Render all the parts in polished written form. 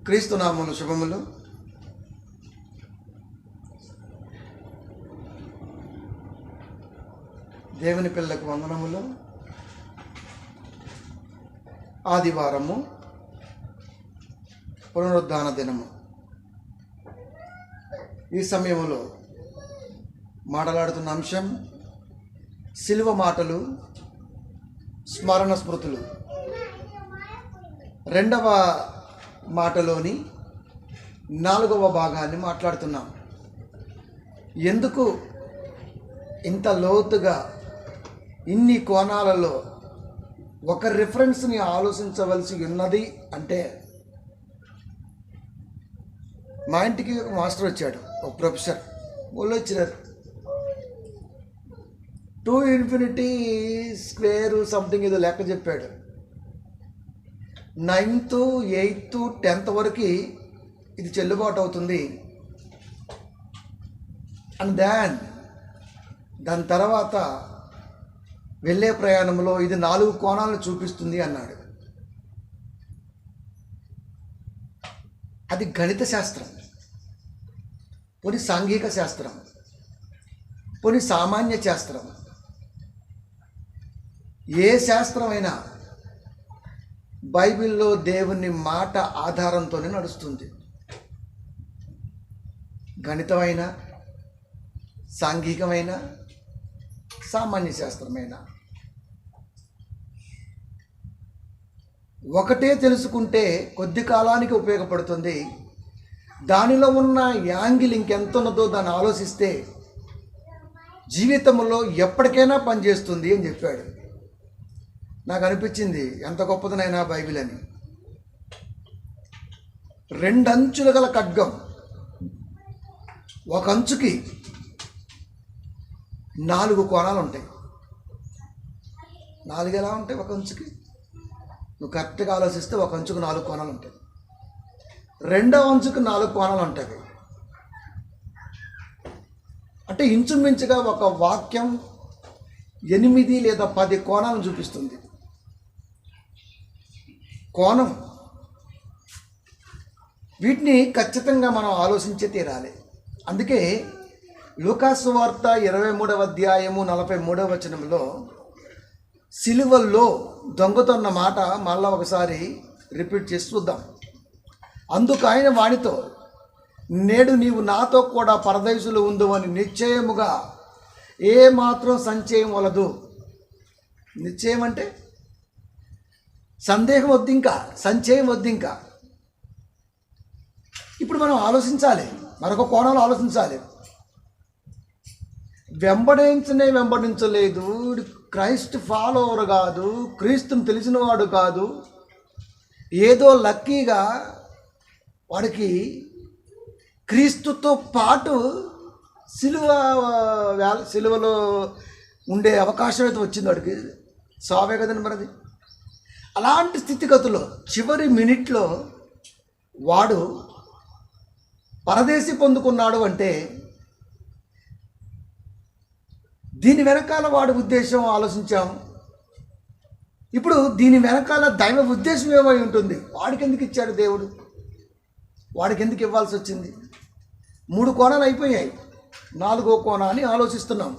క్రీస్తు నామములు శుభములు. దేవుని పిల్లలకు వందనములు. ఆదివారము, పునరుద్ధాన దినము. ఈ సమయంలో మాట్లాడుతున్న అంశం శిలువ మాటలు, స్మరణ స్మృతులు. రెండవ మాటలోని 4వ భాగాన్ని మాట్లాడుతున్నాం. ఎందుకు ఇంత లోతుగా ఇన్ని కోణాలలో ఒక రిఫరెన్స్ని ఆలోచించవలసి ఉన్నది అంటే, మా ఇంటికి ఒక మాస్టర్ వచ్చాడు, ఒక ప్రొఫెసర్. వాళ్ళు వచ్చినారు, 2 స్క్వేర్ సంథింగ్ ఏదో లెక్క చెప్పాడు. 9th, 8th, 10th వరకు ఇది చెల్లుబాటు అవుతుంది. అండ్ దాని తర్వాత వెళ్ళే ప్రయాణంలో ఇది 4 కోణాలను చూపిస్తుంది అన్నాడు. అది గణిత శాస్త్రం, పోనీ సాంఘిక శాస్త్రం, పోనీ సామాన్య శాస్త్రం, ఏ శాస్త్రమైనా బైబిల్లో దేవుని మాట ఆధారంతోనే నడుస్తుంది. గణితమైన, సాంఘికమైన, సామాన్య శాస్త్రమైన ఒకటే తెలుసుకుంటే కొద్ది కాలానికి ఉపయోగపడుతుంది. దానిలో ఉన్న యాంగిల్ ఇంకెంత ఉన్నదో దాన్ని ఆలోచిస్తే జీవితంలో ఎప్పటికైనా పనిచేస్తుంది అని చెప్పాడు. నాకు అనిపించింది ఎంత గొప్పదనైనా బైబిల్ అని. 2 అంచులు గల ఖడ్గం, ఒక అంచుకి 4 కోణాలు ఉంటాయి. 4 ఎలా ఉంటాయి? ఒక అంచుకి నువ్వు కరెక్ట్గా ఆలోచిస్తే ఒక అంచుకు 4 కోణాలు ఉంటాయి. రెండవ అంచుకు 4 కోణాలు ఉంటాయి. అంటే ఇంచుమించుగా ఒక వాక్యం 8 లేదా 10 కోణాలను చూపిస్తుంది. కోణం, వీటిని ఖచ్చితంగా మనం ఆలోచించే తీరాలి. అందుకే లూకాసు వార్త 23వ అధ్యాయము 43వ వచనంలో సిలువల్లో దొంగతన్న మాట మళ్ళా ఒకసారి రిపీట్ చేసి చూద్దాం. అందుకు ఆయన వానితో, నేడు నీవు నాతో కూడా పరదేశులు ఉందువని నిశ్చయముగా ఏ మాత్రం సంశయం వలదు. నిశ్చయం అంటే సందేహం వద్దు, ఇంకా సంశయం వద్దు. ఇంకా ఇప్పుడు మనం ఆలోచించాలి, మరొక కోణంలో ఆలోచించాలి. వెంబడించలేదు, క్రైస్ట్ ఫాలోవర్ కాదు, క్రీస్తుని తెలిసినవాడు కాదు, ఏదో లక్కీగా వాడికి క్రీస్తుతో పాటు సిలువలో ఉండే అవకాశం అయితే వచ్చింది. వాడికి సావే కదండి మనది. అలాంటి స్థితిగతుల్లో చివరి మినిట్లో వాడు పరదేశి పొందుకున్నాడు అంటే దీని వెనకాల వాడి ఉద్దేశం ఆలోచించాం. ఇప్పుడు దీని వెనకాల దైవ ఉద్దేశం ఏమై ఉంటుంది? వాడికి ఎందుకు ఇచ్చాడు దేవుడు? వాడికి ఎందుకు ఇవ్వాల్సి వచ్చింది? 3 కోణాలు అయిపోయాయి, 4వ కోణాన్ని ఆలోచిస్తున్నాం.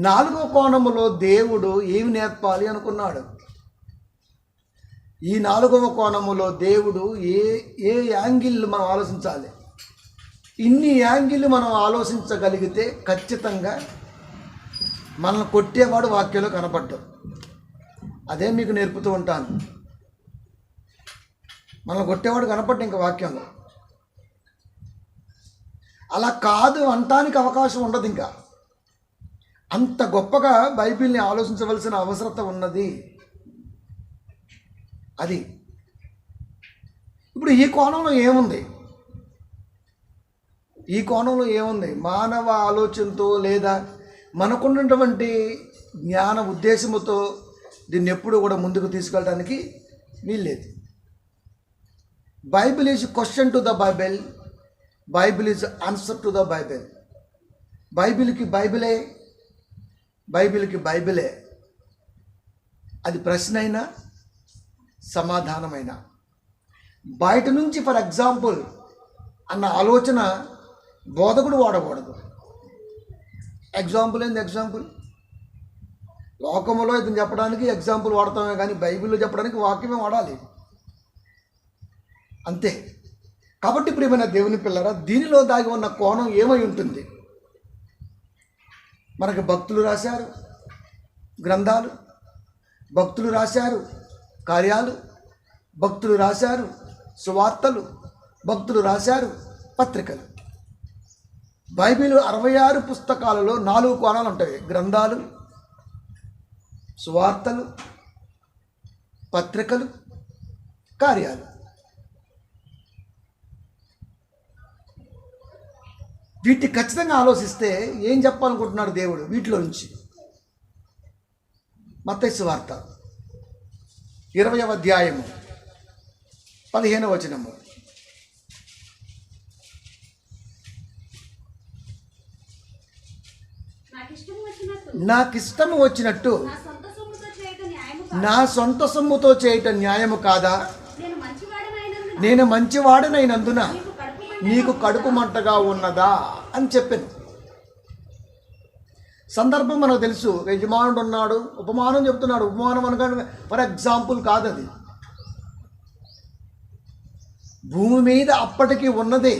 4వ కోణములో దేవుడు ఏమి నేర్పాలి అనుకున్నాడు? ఈ 4వ కోణములో దేవుడు ఏ యాంగిల్ మనం ఆలోచించాలి? ఇన్ని యాంగిల్ మనం ఆలోచించగలిగితే ఖచ్చితంగా మనల్ని కొట్టేవాడు వాక్యంలో కనపడ్డాడు. అదే మీకు నేర్పుతూ ఉంటాను. మనల్ని కొట్టేవాడు కనపడ్డా ఇంకా వాక్యంలో. అలా కాదు అనటానికి అవకాశం ఉండదు. ఇంకా అంత గొప్పగా బైబిల్ని ఆలోచించవలసిన అవసరత ఉన్నది. అది ఇప్పుడు ఈ కోణంలో ఏముంది? ఈ కోణంలో ఏముంది? మానవ ఆలోచనతో లేదా మనకున్నటువంటి జ్ఞాన ఉద్దేశముతో దీన్ని ఎప్పుడు కూడా ముందుకు తీసుకెళ్ళడానికి వీల్లేదు. Bible is question to the Bible, Bible is answer to the Bible. బైబిల్కి బైబిలే, బైబిల్కి బైబిలే. అది ప్రశ్న అయినా సమాధానమైన. బయట నుంచి ఫర్ ఎగ్జాంపుల్ అన్న ఆలోచన బోధకుడు వాడకూడదు. ఎగ్జాంపుల్ ఏంది? ఎగ్జాంపుల్ లోకములో ఇతను చెప్పడానికి ఎగ్జాంపుల్ వాడతామే కానీ బైబిల్లో చెప్పడానికి వాక్యమే వాడాలి, అంతే. కాబట్టి ప్రియమైన దేవుని పిల్లరా, దీనిలో దాగి ఉన్న కోణం ఏమై ఉంటుంది? మనకు భక్తులు రాశారు గ్రంథాలు, భక్తులు రాశారు కార్యాలు, భక్తులు రాశారు సువార్తలు, భక్తులు రాశారు పత్రికలు. బైబిల్ 66 పుస్తకాలలో 4 కోణాలు ఉంటాయి: గ్రంథాలు, సువార్తలు, పత్రికలు, కార్యాలు. వీటిని ఖచ్చితంగా ఆలోచిస్తే ఏం చెప్పాలనుకుంటున్నాడు దేవుడు వీటిలో నుంచి? మత్తయి సువార్త 20వ అధ్యాయము 15వ వచనము. నాకిష్టము వచ్చినట్టు నా సొంత సొమ్ముతో చేయటం న్యాయము కాదా? నేను మంచివాడనైనందున నీకు కడుపు మంటగా ఉన్నదా అని చెప్పాను. సందర్భం మనకు తెలుసు. యజమానుడు ఉన్నాడు, ఉపమానం చెప్తున్నాడు. ఉపమానం అనగా ఫర్ ఎగ్జాంపుల్ కాదు, అది భూమి మీద అప్పటికి ఉన్నదే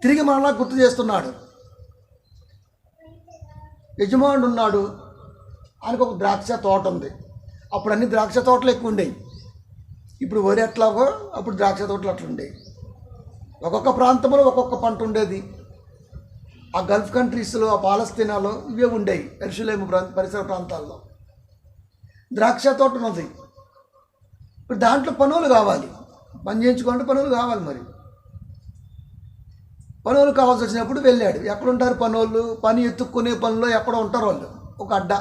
తిరిగి మనలా గుర్తు చేస్తున్నాడు. యజమానుడు ఉన్నాడు, ఆయనకు ఒక ద్రాక్ష తోట ఉంది. అప్పుడు అన్ని ద్రాక్ష తోటలు ఎక్కువ ఉండేవి. ఇప్పుడు వరి ఎట్లాగో అప్పుడు ద్రాక్ష తోటలు అట్లా ఉండేవి. ఒక్కొక్క ప్రాంతంలో ఒక్కొక్క పంట ఉండేది. ఆ గల్ఫ్ కంట్రీస్లో, ఆ పాలస్తీనాలో ఇవే ఉండేవి. యెరూషలేము పరిసర ప్రాంతాల్లో ద్రాక్ష తోట ఉన్నది. ఇప్పుడు దాంట్లో పనులు కావాలి, పని చేయించుకుంటే పనులు కావాలి. మరి పనులు కావాల్సి వచ్చినప్పుడు వెళ్ళాడు. ఎక్కడుంటారు పనులు? పని ఎత్తుక్కునే పనిలో ఎక్కడో ఉంటారు వాళ్ళు. ఒక అడ్డ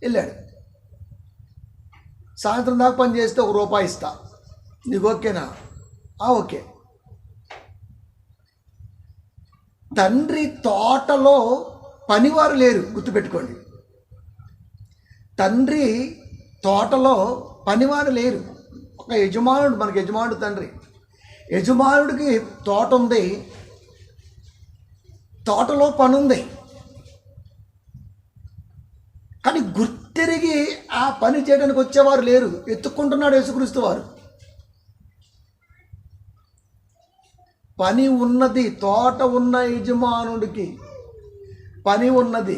వెళ్ళాడు. సాయంత్రం దాకా పని చేస్తే ₹1 ఇస్తా, నీకు ఓకేనా? ఓకే. తండ్రి తోటలో పనివారు లేరు, గుర్తుపెట్టుకోండి. తండ్రి తోటలో పనివారు లేరు. ఒక యజమానుడు, మనకి యజమానుడు తండ్రి. యజమానుడికి తోట ఉంది, తోటలో పని ఉంది. కానీ గుర్తెరిగి ఆ పని చేయడానికి వచ్చేవారు లేరు. ఎత్తుక్కుంటున్నాడు యేసుక్రీస్తు వారు. పని ఉన్నది, తోట ఉన్న యజమానుడికి పని ఉన్నది.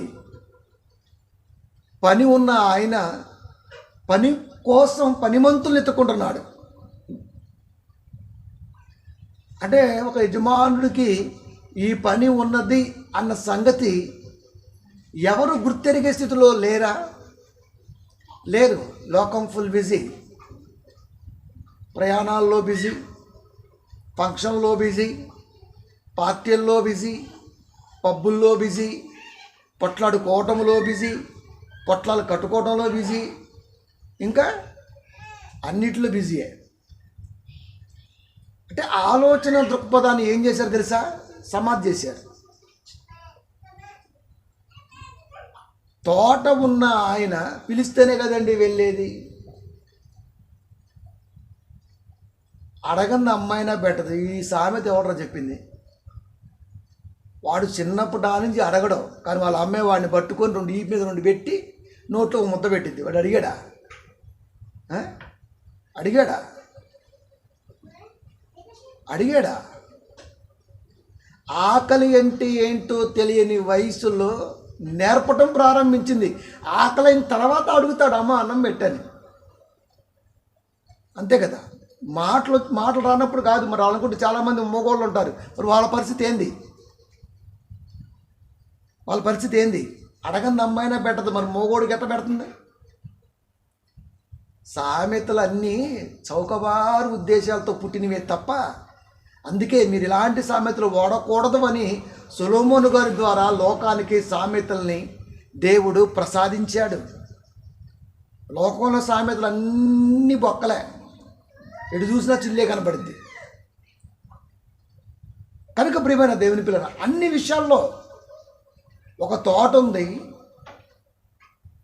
పని ఉన్న ఆయన పని కోసం పనిమంతులు ఎత్తుకుంటున్నాడు. అంటే ఒక యజమానుడికి ఈ పని ఉన్నది అన్న సంగతి ఎవరు గుర్తెరిగే స్థితిలో లేరా? లేరు. లోకం ఫుల్ బిజీ, ప్రయాణాల్లో బిజీ, ఫంక్షన్లో బిజీ, పార్టీల్లో బిజీ, పబ్బుల్లో బిజీ, పొట్లాడుకోవటంలో బిజీ, పొట్లాలు కట్టుకోవడంలో బిజీ, ఇంకా అన్నిట్లో బిజీయే. అంటే ఆలోచన దృక్పథాన్ని ఏం చేశారు తెలుసా? సమాధి చేశారు. తోట ఉన్న ఆయన పిలిస్తేనే కదండి వెళ్ళేది. అడగన్న అమ్మాయినా పెట్టదు. ఈ సామెత ఎవడరా చెప్పింది? వాడు చిన్నప్పుడు ఆ నుంచి అడగడం, కానీ వాళ్ళ అమ్మాయి వాడిని పట్టుకొని 2 ఈపు మీద 2 పెట్టి నోట్లో ఒక ముద్ద పెట్టింది. వాడు అడిగాడా? అడిగాడా? అడిగాడా? ఆకలి అంటే ఏంటో తెలియని వయసులో నేర్పటం ప్రారంభించింది. ఆకలైన తర్వాత అడుగుతాడు, అమ్మ అన్నం పెట్టని. అంతే కదా. మాటలు రానప్పుడు కాదు. మరి అనుకుంటే చాలామంది మగోళ్ళు ఉంటారు. మరి వాళ్ళ పరిస్థితి ఏంది? వాళ్ళ పరిస్థితి ఏంది? అడగంది అమ్మాయినా పెట్టదు, మరి మోగోడికి ఎట్ట పెడుతుంది? సామెతలు అన్నీ చౌకబారు ఉద్దేశాలతో పుట్టినవే తప్ప, అందుకే మీరు ఇలాంటి సామెతలు వాడకూడదు అని సొలొమోను గారి ద్వారా లోకానికి సామెతల్ని దేవుడు ప్రసాదించాడు. లోకంలో సామెతలు అన్నీ బొక్కలే, ఎటు చూసినా చిల్లే కనపడింది. కనుక ప్రియమైన దేవుని పిల్లల, అన్ని విషయాల్లో ఒక తోట ఉంది,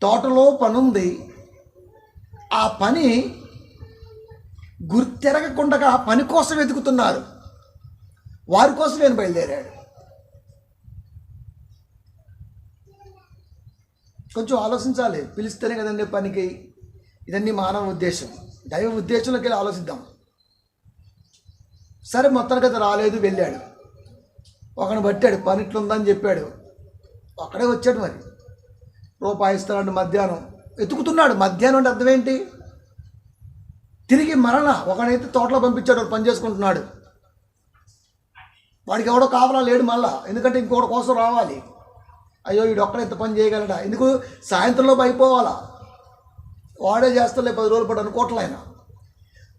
తోటలో పని ఉంది. ఆ పని గుర్తెరగకుండా పని కోసం వెతుకుతున్నారు. వారి కోసం నేను బయలుదేరాడు. కొంచెం ఆలోచించాలి. పిలిస్తేనే కదండి పనికి. ఇదన్నీ మానవ ఉద్దేశం. దైవ ఉద్దేశంలోకి వెళ్ళి ఆలోచిద్దాం. సరే, మొత్తానికైతే రాలేదు, వెళ్ళాడు. ఒకని బట్టాడు, పని ఇట్లుందని చెప్పాడు. అక్కడే వచ్చాడు. మరి రూపాయి ఇస్తాడు. మధ్యాహ్నం వెతుకుతున్నాడు. మధ్యాహ్నం అంటే అర్థం ఏంటి? తిరిగి మరణ ఒకనైతే తోటలో పంపించాడు, వాడు పని చేసుకుంటున్నాడు. వాడికి ఎవడో కావాలా లేడు మళ్ళా, ఎందుకంటే ఇంకోటి కోసం రావాలి. అయ్యో వీడు ఒక్కడ ఇంత పని చేయగలడా, ఎందుకు సాయంత్రంలోపు అయిపోవాలా, వాడే చేస్తలే 10 రోజులు పడి అనుకోవట్లే. ఆయన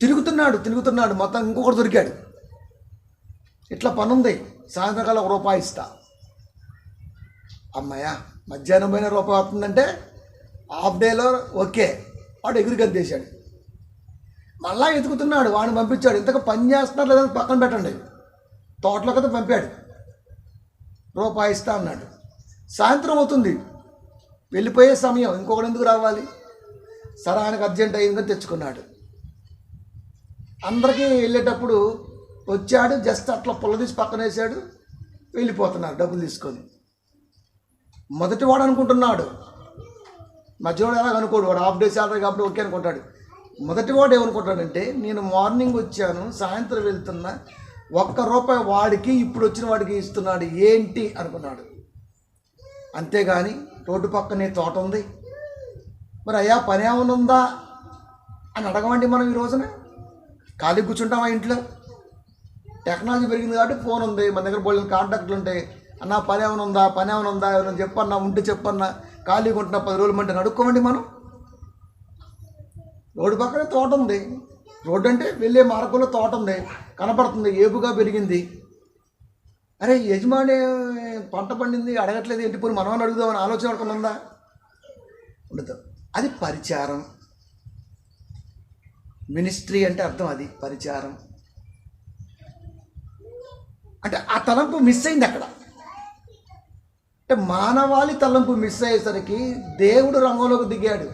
తిరుగుతున్నాడు. మొత్తం ఇంకొకటి దొరికాడు. ఇట్లా పని ఉంది, సాయంత్రకాలం ₹1 ఇస్తా. అమ్మాయ మధ్యాహ్నం పైన ₹1 అవుతుందంటే హాఫ్ డేలో ఓకే. వాడు ఎగురు గద్దేశాడు. మళ్ళా ఎతుకుతున్నాడు. వాడిని పంపించాడు. ఇంతకు పని చేస్తున్నారు లేదని పక్కన పెట్టండి. తోటలో కదా పంపాడు. ₹1 ఇస్తా అన్నాడు. సాయంత్రం అవుతుంది, వెళ్ళిపోయే సమయం. ఇంకొకటి ఎందుకు రావాలి? సరే, ఆయనకు అర్జెంట్ అయిందని తెచ్చుకున్నాడు. అందరికీ వెళ్ళేటప్పుడు వచ్చాడు, జస్ట్ అట్లా పుల్ల తీసి పక్కన వేసాడు, వెళ్ళిపోతున్నారు డబ్బులు తీసుకొని. మొదటి వాడు అనుకుంటున్నాడు, మధ్యలో ఎలాగ అనుకోడు. వాడు హాఫ్ డే శాలరీ కాబట్టి ఓకే అనుకుంటాడు. మొదటి వాడు ఏమనుకుంటాడంటే, నేను మార్నింగ్ వచ్చాను, సాయంత్రం వెళ్తున్నా, ₹1 వాడికి ఇప్పుడు వచ్చిన వాడికి ఇస్తున్నాడు ఏంటి అనుకున్నాడు. అంతేగాని రోడ్డు పక్కనే తోట ఉంది, మరి అయ్యా పని ఏమైనా ఉందా అని అడగమండి మనం. ఈ రోజున ఖాళీ కూర్చుంటామా ఇంట్లో? టెక్నాలజీ పెరిగింది కాబట్టి ఫోన్ ఉంది, మన దగ్గర బోళ్ళ కాంటాక్ట్లు ఉంటాయి. అన్న పని ఏమైనా ఉందా, ఎవరైనా చెప్పన్నా, ఉంటే చెప్పన్నా, ఖాళీగా ఉంటున్నా 10 రోజులు మంటే అడుక్కోమండి మనం. రోడ్డు పక్కనే తోట ఉంది. రోడ్డు అంటే వెళ్ళే మార్గంలో తోట ఉంది, కనపడుతుంది, ఏపుగా పెరిగింది. అరే యజమాని పంట పండింది అడగట్లేదు ఏంటి, పోయి మనమని అడుగుదామని ఆలోచన అనుకుని ఉందా? ఉండదు. అది పరిచారం. మినిస్ట్రీ అంటే అర్థం అది, పరిచారం అంటే. ఆ తలంపు మిస్ అయింది అక్కడ. అంటే మానవాళి తలంపు మిస్ అయ్యేసరికి దేవుడు రంగంలోకి దిగాడు.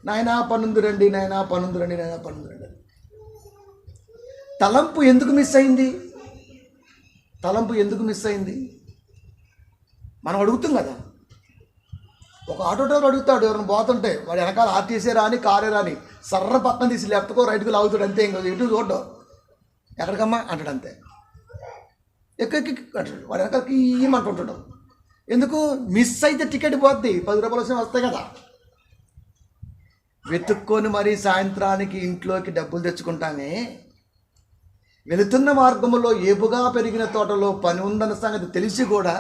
నాయనా పనుంది రండి, నాయనా పనుంది రండి. తలంపు ఎందుకు మిస్ అయింది? మనం అడుగుతాం కదా. ఒక ఆటో డ్రైవర్ అడుగుతాడు, ఎవరైనా పోతుంటే, వాడు వెనకాల ఆర్టీసీ రాని, కారే రాని, సర్ర పక్కన తీసి లెఫ్ట్కో రైట్కో లాగుతాడు. అంతే, ఇంకా ఇటు చూడ్డం, ఎక్కడికమ్మా అంటాడు. అంతే, ఎక్కడికి అంటాడు. వాడు వెనకాలకి ఏమంటుంటాడు. ఎందుకు? మిస్ అయితే టికెట్ పోద్ది, ₹10 వస్తాయి కదా. వెతుక్కొని మరీ సాయంత్రానికి ఇంట్లోకి డబ్బులు తెచ్చుకుంటామే. వెళుతున్న మార్గంలో ఏపుగా పెరిగిన తోటలో పని ఉందన్న సంగతి తెలిసి కూడా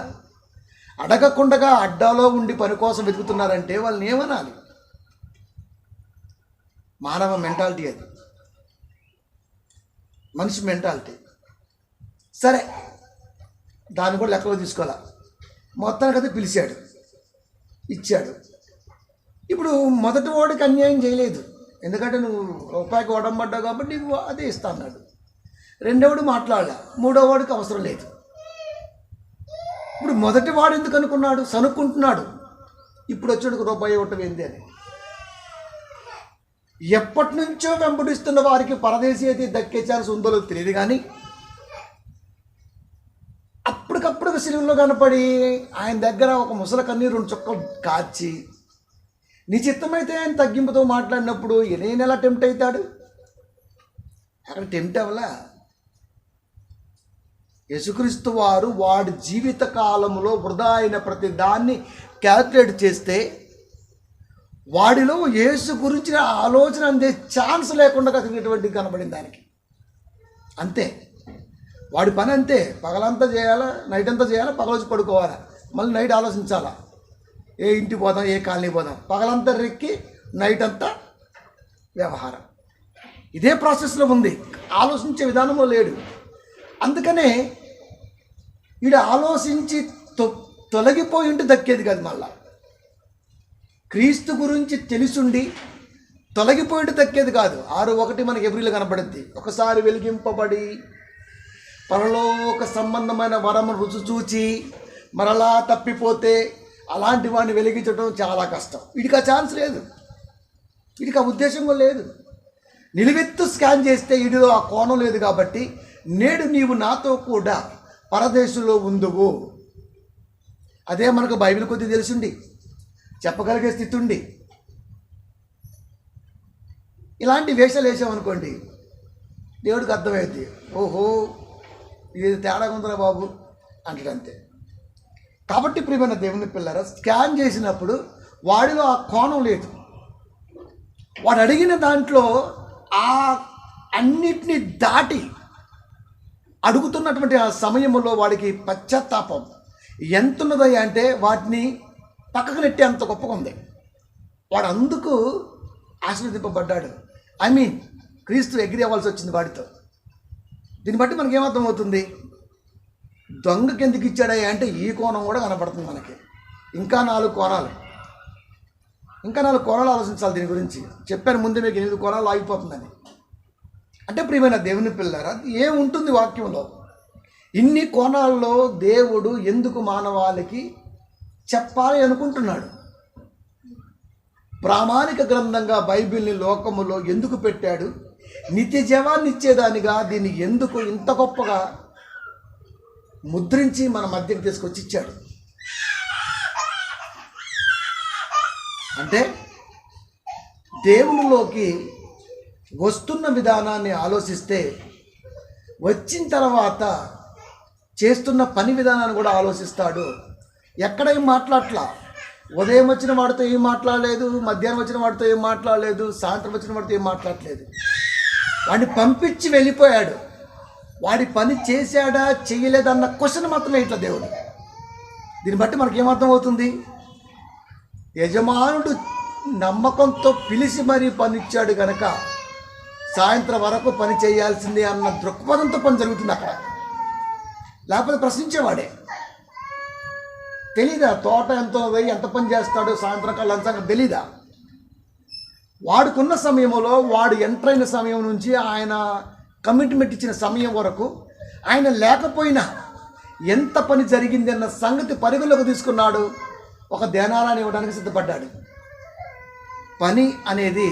అడగకుండా అడ్డాలో ఉండి పని కోసం వెతుకుతున్నారంటే వాళ్ళని ఏమనాలి? మానవ మెంటాలిటీ అది, మనిషి మెంటాలిటీ. సరే, దాన్ని కూడా లెక్కలో తీసుకోవాలా. మొత్తానికైతే పిలిచాడు, ఇచ్చాడు. ఇప్పుడు మొదటి వాడికి అన్యాయం చేయలేదు, ఎందుకంటే నువ్వు ₹1 వడంబడ్డావు కాబట్టి నీకు అదే ఇస్తా అన్నాడు. రెండోవాడు మాట్లాడలే, మూడో వాడికి అవసరం లేదు. ఇప్పుడు మొదటి వాడు ఎందుకు అనుకున్నాడు? సనుక్కుంటున్నాడు, ఇప్పుడు వచ్చాడు ₹1 ఇవ్వటం ఏంది అని. ఎప్పటి నుంచో వెంబడిస్తున్న వారికి పరదేశీ అయితే దక్కే ఛాన్స్ ఉందో తెలియదు, కానీ అప్పటికప్పుడు సిలువలో కనపడి ఆయన దగ్గర ఒక ముసల కన్నీరు 2 చుక్కలు కార్చి, నీ చిత్తమైతే ఆయన తగ్గింపుతో మాట్లాడినప్పుడు నేను ఎలా టెంప్ట్ అవుతాడు? అక్కడ టెంప్ట్ అవ్వలా. యేసుక్రీస్తు వారు వాడి జీవిత కాలంలో వృధా అయిన ప్రతి దాన్ని క్యాల్కులేట్ చేస్తే వాడిలో యేసు గురించిన ఆలోచన అందే ఛాన్స్ లేకుండా కలిగినటువంటి కనబడింది దానికి. అంతే, వాడి పని అంతే. పగలంతా చేయాలా, నైట్ అంతా చేయాలా, పగలొచ్చి పడుకోవాలా, మళ్ళీ నైట్ ఆలోచించాలా, ఏ ఇంటికి పోదాం, ఏ కాలనీ పోదాం. పగలంతా రెక్కి నైట్ అంతా వ్యవహారం. ఇదే ప్రాసెస్లో ఉంది, ఆలోచించే విధానంలో లేడు. అందుకనే వీడు ఆలోచించి తొలగిపోయి ఉంటే దక్కేది కాదు. మళ్ళా క్రీస్తు గురించి తెలుసుండి తొలగిపోయి ఉంటే దక్కేది కాదు. 6:1 మనకి ఎబ్రిలో కనపడుద్ది. ఒకసారి వెలిగింపబడి పరలోక సంబంధమైన వరము రుచి చూచి మరలా తప్పిపోతే అలాంటి వాడిని వెలిగించడం చాలా కష్టం. వీడికి ఆ ఛాన్స్ లేదు, వీడికి ఆ ఉద్దేశం కూడా లేదు. నిలువెత్తు స్కాన్ చేస్తే ఇడిలో ఆ కోణం లేదు కాబట్టి నేడు నీవు నాతో కూడా పరదేశంలో ఉందువు. అదే మనకు బైబిల్ కొద్ది తెలిసిండి, చెప్పగలిగే స్థితి ఉండి ఇలాంటి వేషాలు వేసామనుకోండి, దేవుడికి అర్థమైంది, ఓహో ఇది తేడా ఉందిరా బాబు అంటాడంతే. కాబట్టి ప్రియమైన దేవుని పిల్లరా, స్కాన్ చేసినప్పుడు వాడిలో ఆ కోణం లేదు. వాడు అడిగిన దాంట్లో ఆ అన్నిటినీ దాటి అడుగుతున్నటువంటి ఆ సమయంలో వాడికి పశ్చాత్తాపం ఎంత ఉన్నదయ్యా అంటే వాటిని పక్కకు నెట్టి అంత గొప్పగా ఉంది. వాడు అందుకు ఆశీర్వదింపబడ్డాడు. క్రీస్తు ఎగిరి అవ్వాల్సి వచ్చింది వాడితో. దీన్ని బట్టి మనకి ఏమర్థం అవుతుంది? దొంగకి ఎందుకు ఇచ్చాడయ్యా అంటే ఈ కోణం కూడా కనపడుతుంది మనకి. ఇంకా 4 కోణాలు ఆలోచించాలి దీని గురించి. చెప్పాను ముందే మీకు 8 కోణాలు ఆగిపోతుందని. అంటే ప్రియమైన దేవుని పిల్లరా, ఏముంటుంది వాక్యంలో? ఇన్ని కోణాల్లో దేవుడు ఎందుకు మానవాళికి చెప్పాలి అనుకుంటున్నాడు? ప్రామాణిక గ్రంథంగా బైబిల్ని లోకములో ఎందుకు పెట్టాడు? నిత్య జీవాన్ని ఇచ్చేదానిగా దీన్ని ఎందుకు ఇంత గొప్పగా ముద్రించి మన మధ్యకి తీసుకొచ్చి ఇచ్చాడు? అంటే దేవునిలోకి వస్తున్న విధానాన్ని ఆలోచిస్తే, వచ్చిన తర్వాత చేస్తున్న పని విధానాన్ని కూడా ఆలోచిస్తాడు. ఎక్కడ ఏం మాట్లాడట్లా. ఉదయం వచ్చిన వాడితో ఏం మాట్లాడలేదు, మధ్యాహ్నం వచ్చిన వాడితో ఏం మాట్లాడలేదు, సాయంత్రం వచ్చిన వాడితో ఏం మాట్లాడలేదు. వాడిని పంపించి వెళ్ళిపోయాడు. వాడి పని చేశాడా చేయలేదన్న క్వశ్చన్ మాత్రమే ఇట్లా దేవుడు. దీన్ని బట్టి మనకేమర్థం అవుతుంది? యజమానుడు నమ్మకంతో పిలిచి మరీ పనిచ్చాడు కనుక సాయంత్రం వరకు పని చేయాల్సిందే అన్న దృక్పథంతో పని జరుగుతుంది అక్కడ. లేకపోతే ప్రశ్నించేవాడే. తెలీదా తోట ఎంత పని చేస్తాడో సాయంత్రం కల్లా అంతా తెలీదా? వాడుకున్న సమయంలో వాడు ఎంటర్ అయిన సమయం నుంచి ఆయన కమిట్మెంట్ ఇచ్చిన సమయం వరకు ఆయన లేకపోయినా ఎంత పని జరిగింది అన్న సంగతి పరిగణలోకి తీసుకున్నాడు. ఒక ధ్యానాన్ని ఇవ్వడానికి సిద్ధపడ్డాడు. పని అనేది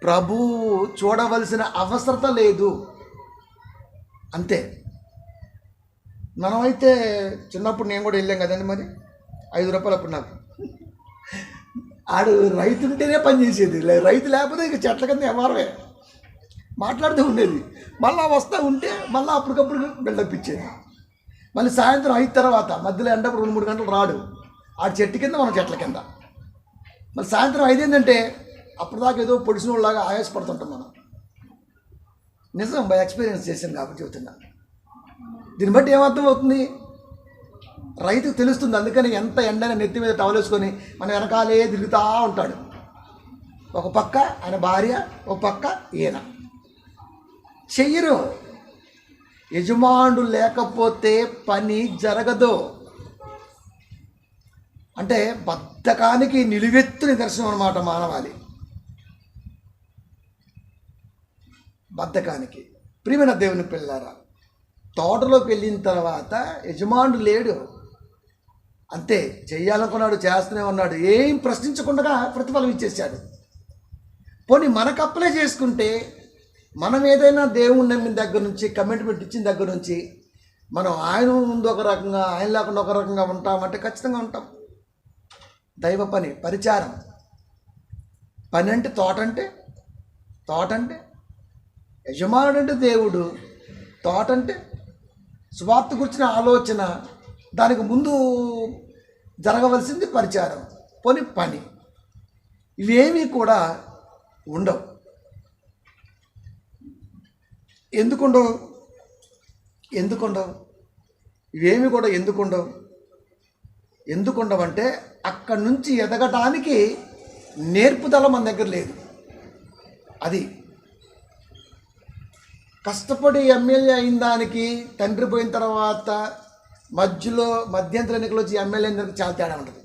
ప్రభు చూడవలసిన అవసరత లేదు, అంతే. మనమైతే చిన్నప్పుడు నేను కూడా వెళ్ళాం కదండి, మరి 5 రూపాయలు అప్పుడు నాకు. ఆడు రైతు ఉంటేనే పని చేసేది, రైతు లేకపోతే ఇక చెట్ల కింద వ్యవహారమే మాట్లాడుతూ ఉండేది. మళ్ళీ వస్తూ ఉంటే మళ్ళీ అప్పటికప్పుడు బిల్డప్ ఇచ్చేది. మళ్ళీ సాయంత్రం 5 తర్వాత మధ్యలో ఎండప్పుడు 2-3 గంటలు రాడు. ఆ చెట్టు కింద మనం చెట్ల కింద. మళ్ళీ సాయంత్రం 5 ఏంటంటే అప్పుడు దాకా ఏదో పొడిసిన వాళ్ళలాగా ఆయాసపడుతుంటాం మనం. నిజం, బై ఎక్స్పీరియన్స్ చేశాను కాబట్టి చెబుతున్నా. దీన్ని బట్టి ఏమర్థం అవుతుంది? రైతుకు తెలుస్తుంది. అందుకని ఎంత ఎండైనా నెత్తి మీద టవల్ వేసుకొని మన వెనకాలే తిరుగుతూ ఉంటాడు. ఒక పక్క ఆయన భార్య, ఒక పక్క ఈయన. చెయ్యరు. యజమానుడు లేకపోతే పని జరగదు. అంటే బద్ధకానికి నిలువెత్తు నిదర్శనం అన్నమాట మానవాళి. బద్ధకానికి. ప్రియమైన దేవుని పిల్లారా, తోటలోకి వెళ్ళిన తర్వాత యజమానుడు లేడు, అంతే. చెయ్యాలనుకున్నాడు, చేస్తూనే ఉన్నాడు. ఏం ప్రశ్నించకుండా ప్రతిఫలం ఇచ్చేసాడు. పోనీ మనకు అప్లై చేసుకుంటే, మనం ఏదైనా దేవుణ్ణి నమ్మిన దగ్గర నుంచి, కమిట్మెంట్ ఇచ్చిన దగ్గర నుంచి మనం ఆయన ముందు ఒక రకంగా, ఆయన లేకుండా ఒక రకంగా ఉంటామంటే ఖచ్చితంగా ఉంటాం. దైవ పని, పరిచారం. పని అంటే తోట అంటే యజమానుడు అంటే దేవుడు, తోట అంటే సువార్త గురించిన ఆలోచన, దానికి ముందు జరగవలసింది పరిచారం, పని. ఇవేమీ కూడా ఉండవు. ఎందుకుండవు? ఇవేమి కూడా ఎందుకుండవంటే అక్కడి నుంచి ఎదగటానికి నేర్పుదల మన దగ్గర లేదు. అది కష్టపడి ఎమ్మెల్యే అయిన దానికి, తండ్రి పోయిన తర్వాత మధ్యంతర ఎన్నికలు వచ్చి ఎమ్మెల్యే అయిన దానికి చాలా తేడా ఉంటుంది.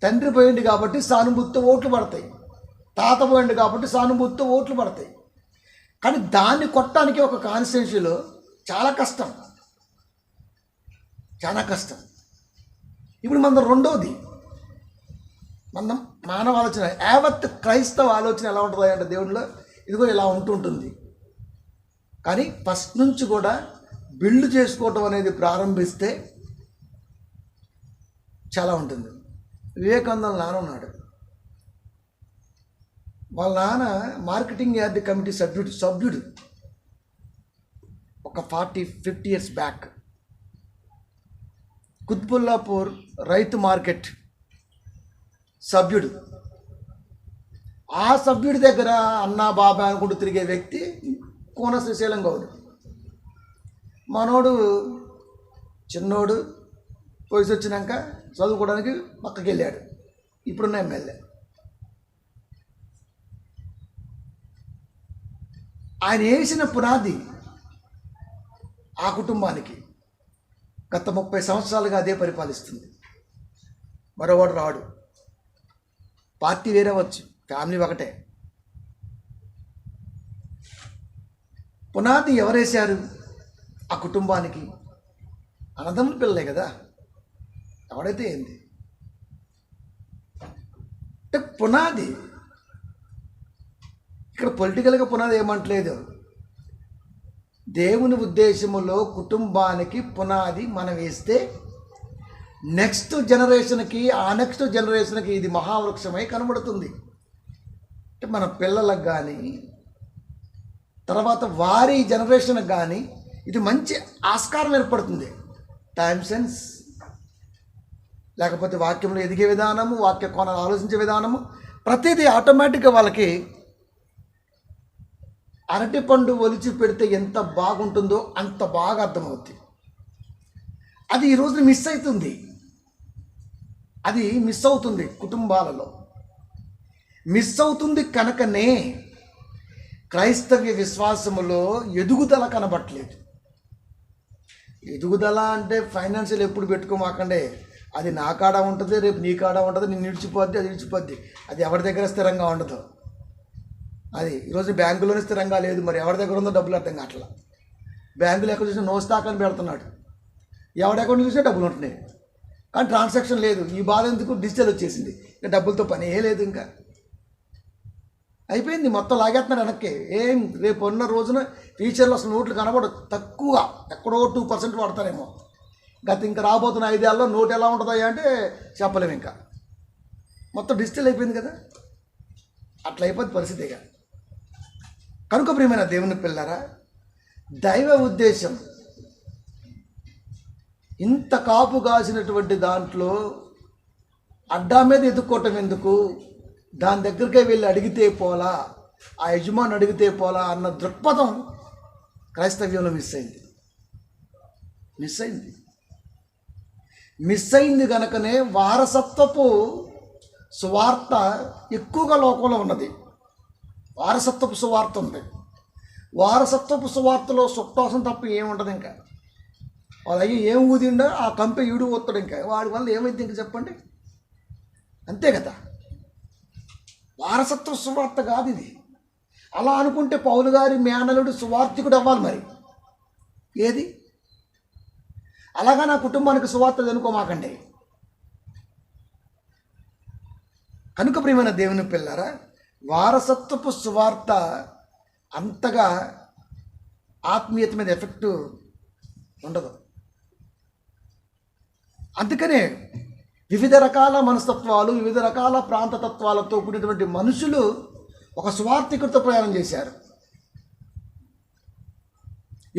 తండ్రి పోయింది కాబట్టి సానుభూతితో ఓట్లు పడతాయి, తాత పోయింది కాబట్టి సానుభూతితో ఓట్లు పడతాయి. కానీ దాన్ని కొట్టడానికి ఒక కాన్స్టిట్యున్సీలో చాలా కష్టం. ఇప్పుడు మన రెండోది మనం మానవ ఆలోచన, యావత్ క్రైస్తవ ఆలోచన ఎలా ఉంటుంది అంటే దేవుడిలో ఇదిగో ఇలా ఉంటుంటుంది. కానీ ఫస్ట్ నుంచి కూడా బిల్డ్ చేసుకోవటం అనేది ప్రారంభిస్తే చాలా ఉంటుంది. వివేకానంద నాన్న ఉన్నాడు. వాళ్ళ నాన్న మార్కెటింగ్ యార్డ్ కమిటీ సభ్యుడు ఒక 40-50 ఇయర్స్ బ్యాక్. కుత్బుల్లాపూర్ రైతు మార్కెట్ సభ్యుడు. ఆ సభ్యుడి దగ్గర అన్నా బాబా అనుకుంటూ తిరిగే వ్యక్తి కోన శ్రీశైలం గౌడ్. మనోడు చిన్నోడు వయసు వచ్చినాక చదువుకోవడానికి పక్కకి వెళ్ళాడు. ఇప్పుడున్న ఎమ్మెల్యే. ఆయన వేసిన పునాది ఆ కుటుంబానికి గత 30 సంవత్సరాలుగా అదే పరిపాలిస్తుంది. మరోవాడు రాడు. పార్టీ వేరే వచ్చు, ఫ్యామిలీ ఒకటే. పునాది ఎవరేశారు ఆ కుటుంబానికి? అన్నదమ్ముల పిల్లలే కదా. ఎవడైతే ఏంది అంటే పునాది. ఇక్కడ పొలిటికల్గా పునాది ఏమంటలేదు. దేవుని ఉద్దేశములో కుటుంబానికి పునాది మనం వేస్తే నెక్స్ట్ జనరేషన్కి, ఆ నెక్స్ట్ జనరేషన్కి ఇది మహావృక్షమై కనబడుతుంది. అంటే మన పిల్లలకు కానీ తర్వాత వారి జనరేషన్కి కానీ ఇది మంచి ఆస్కారం ఏర్పడుతుంది. టైమ్ సెన్స్ లేకపోతే వాక్యంలో ఎదిగే విధానము, వాక్య కోణాలు ఆలోచించే విధానము, ప్రతిదీ ఆటోమేటిక్గా వాళ్ళకి అరటిపండు ఒలిచి పెడితే ఎంత బాగుంటుందో అంత బాగా అర్థమవుతుంది. అది ఈరోజు మిస్ అవుతుంది. అది మిస్ అవుతుంది కుటుంబాలలో. మిస్ అవుతుంది కనుకనే క్రైస్తవ్య విశ్వాసములో ఎదుగుదల కనబట్టలేదు. ఎదుగుదల అంటే ఫైనాన్షియల్ ఎప్పుడు పెట్టుకోమాకండే. అది నా కాడ ఉంటుంది, రేపు నీ కాడ ఉంటుంది, నేను నిడిచిపోద్ది, అది నిడిచిపోద్ది. అది ఎవరి దగ్గర స్థిరంగా ఉండదు. అది ఈరోజు బ్యాంకులోనే స్థిరంగా లేదు. మరి ఎవరి దగ్గర ఉందో డబ్బులు అర్థం కావట్లా. బ్యాంకులు ఎక్కడ చూసినా నో స్టాక్ అని పెడుతున్నాడు. ఎవరి అకౌంట్ చూసినా డబ్బులు ఉంటున్నాయి, కానీ ట్రాన్సాక్షన్ లేదు. ఈ బాధ ఎందుకు? డిజిటల్ వచ్చేసింది. ఇంకా డబ్బులతో పని ఏ లేదు. ఇంకా అయిపోయింది. మొత్తం లాగేస్తున్నారు వెనక్కి. ఏం రేపు ఉన్న రోజున ఫ్యూచర్లో అసలు నోట్లు కనబడదు. తక్కువ, ఎక్కడో 2% వాడతారేమో. ఇంకా రాబోతున్న 5 ఏళ్ళలో నోటు ఎలా ఉంటుందా అంటే చెప్పలేము. ఇంకా మొత్తం డిజిటల్ అయిపోయింది కదా. అట్లా అయిపోద్ది పరిస్థితిగా. కనుక ప్రియమైన దేవుని పిల్లరా, దైవ ఉద్దేశం ఇంత కాపు కాసినటువంటి దాంట్లో అడ్డా మీద ఎదుక్కోవటం ఎందుకు? దాని దగ్గరికే వెళ్ళి అడిగితే పోలా, ఆ యజమాని అడిగితే పోలా అన్న దృక్పథం క్రైస్తవ్యంలో మిస్ అయింది కనుకనే వారసత్వపు సువార్త ఎక్కువగా లోకంలో ఉన్నది. వారసత్వపు సువార్త ఉంది. వారసత్వపు సువార్తలో సుట్టోసం తప్ప ఏముండదు. ఇంకా వాళ్ళు అయ్యి ఏం ఊదిండో ఆ కంపె ఈడు పోతాడు. ఇంకా వాడి వల్ల ఏమైంది ఇంక చెప్పండి. అంతే కదా. వారసత్వ సువార్త కాదు ఇది. అలా అనుకుంటే పౌలు గారి మేనలుడు సువార్థికుడు అవ్వాలి. మరి ఏది? అలాగా నా కుటుంబానికి సువార్త అనుకోమాకండి. కనుక ప్రియమైన దేవుని పిల్లరా, వారసత్వపు సువార్త అంతగా ఆత్మీయత మీద ఎఫెక్ట్ ఉండదు. అందుకనే వివిధ రకాల మనస్తత్వాలు, వివిధ రకాల ప్రాంతతత్వాలతో కూడినటువంటి మనుషులు ఒక స్వార్థికుడితో ప్రయాణం చేశారు.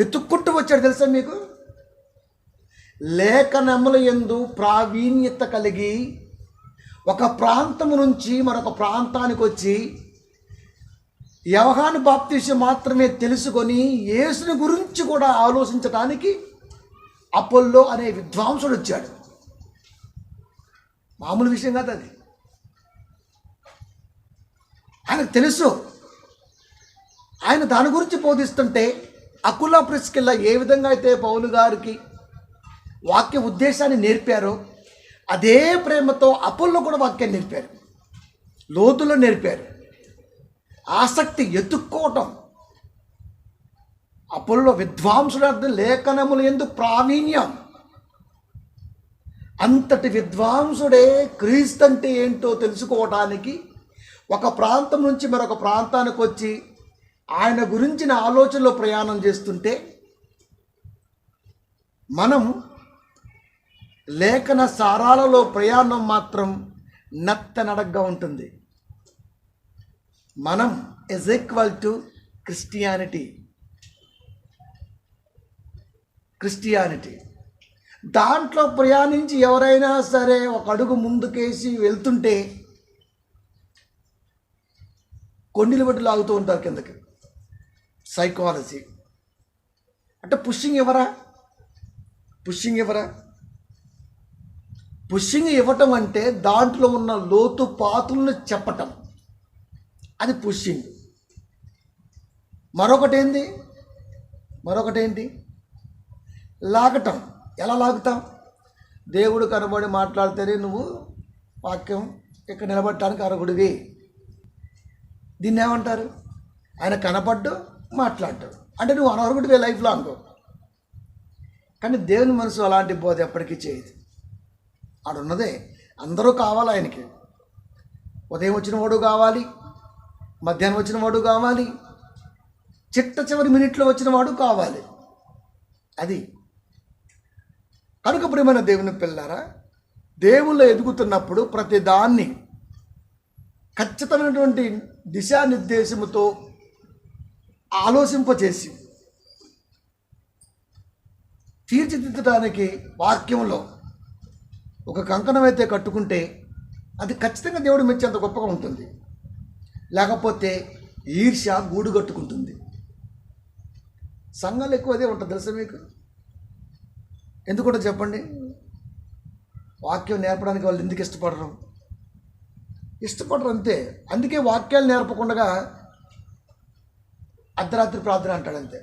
ఎత్తుక్కుంటూ వచ్చాడు తెలుసా మీకు? లేఖనముల యందు ప్రావీణ్యత కలిగి ఒక ప్రాంతము నుంచి మరొక ప్రాంతానికి వచ్చి యోహాను బాప్తీసు మాత్రమే తెలుసుకొని యేసుని గురించి కూడా ఆలోచించడానికి అపోల్లో అనే విద్వాంసుడు వచ్చాడు. మామూలు విషయం కాదు అది. ఆయనకు తెలుసు. ఆయన దాని గురించి బోధిస్తుంటే అకుల ప్రిస్కిల్లా ఏ విధంగా అయితే పౌలు గారికి వాక్య ఉద్దేశాన్ని నేర్పారో అదే ప్రేమతో అపోల్లో కూడా వాక్యాన్ని నేర్పారు, లోతులో నేర్పారు. ఆసక్తి, ఎత్తుక్కోవటం. అపోల్లో విద్వాంసుడు అర్థం లేఖనములు యందు ప్రావీణ్యం. అంతటి విద్వాంసుడే క్రీస్తు అంటే ఏంటో తెలుసుకోవటానికి ఒక ప్రాంతం నుంచి మరొక ప్రాంతానికి వచ్చి ఆయన గురించిన ఆలోచనలో ప్రయాణం చేస్తుంటే, మనం లేఖన సారాలలో ప్రయాణం మాత్రం నత్తనడగ్గా ఉంటుంది. మనం ఈజ్ ఈక్వల్ టు క్రిస్టియానిటీ. దాంట్లో ప్రయాణించి ఎవరైనా సరే ఒక అడుగు ముందుకేసి వెళ్తుంటే కొండిలు బట్టి లాగుతూ ఉంటారు కిందకి. సైకాలజీ అంటే పుషింగ్ ఇవ్వటం అంటే దాంట్లో ఉన్న లోతు పాతులను చెప్పటం, అది పుషింగ్. మరొకటేంటి లాగటం. ఎలా లాగుతాం? దేవుడు కనబడి మాట్లాడితేనే నువ్వు వాక్యం ఇక్కడ నిలబడటానికి అర్హుడివి. దీన్ని ఏమంటారు? ఆయన కనపడ్డు మాట్లాడ్డాడు అంటే నువ్వు అనర్హుడివే లైఫ్ లాంగ్. కానీ దేవుని మనసు అలాంటి బోధ ఎప్పటికీ చేయదు. ఆడున్నదే అందరూ కావాలి ఆయనకి. ఉదయం వచ్చిన వాడు కావాలి, మధ్యాహ్నం వచ్చిన వాడు కావాలి, చివరి మినిట్లో వచ్చిన వాడు కావాలి. అది కనుక ప్రియమైన దేవుని పిల్లారా, దేవుళ్ళు ఎదుగుతున్నప్పుడు ప్రతి దాన్ని ఖచ్చితమైనటువంటి దిశానిర్దేశముతో ఆలోచింపచేసి తీర్చిదిద్దడానికి వాక్యంలో ఒక కంకణం అయితే కట్టుకుంటే అది ఖచ్చితంగా దేవుడు మెచ్చేంత గొప్పగా ఉంటుంది. లేకపోతే ఈర్ష్య గూడు కట్టుకుంటుంది. సంఘాలు ఎక్కువ అదే ఉంటుంది తెలుసా మీకు? ఎందుకుంటో చెప్పండి. వాక్యం నేర్పడానికి వాళ్ళు ఎందుకు ఇష్టపడరు అంతే. అందుకే వాక్యాలు నేర్పకుండా అర్ధరాత్రి ప్రార్థన అంటాడు, అంతే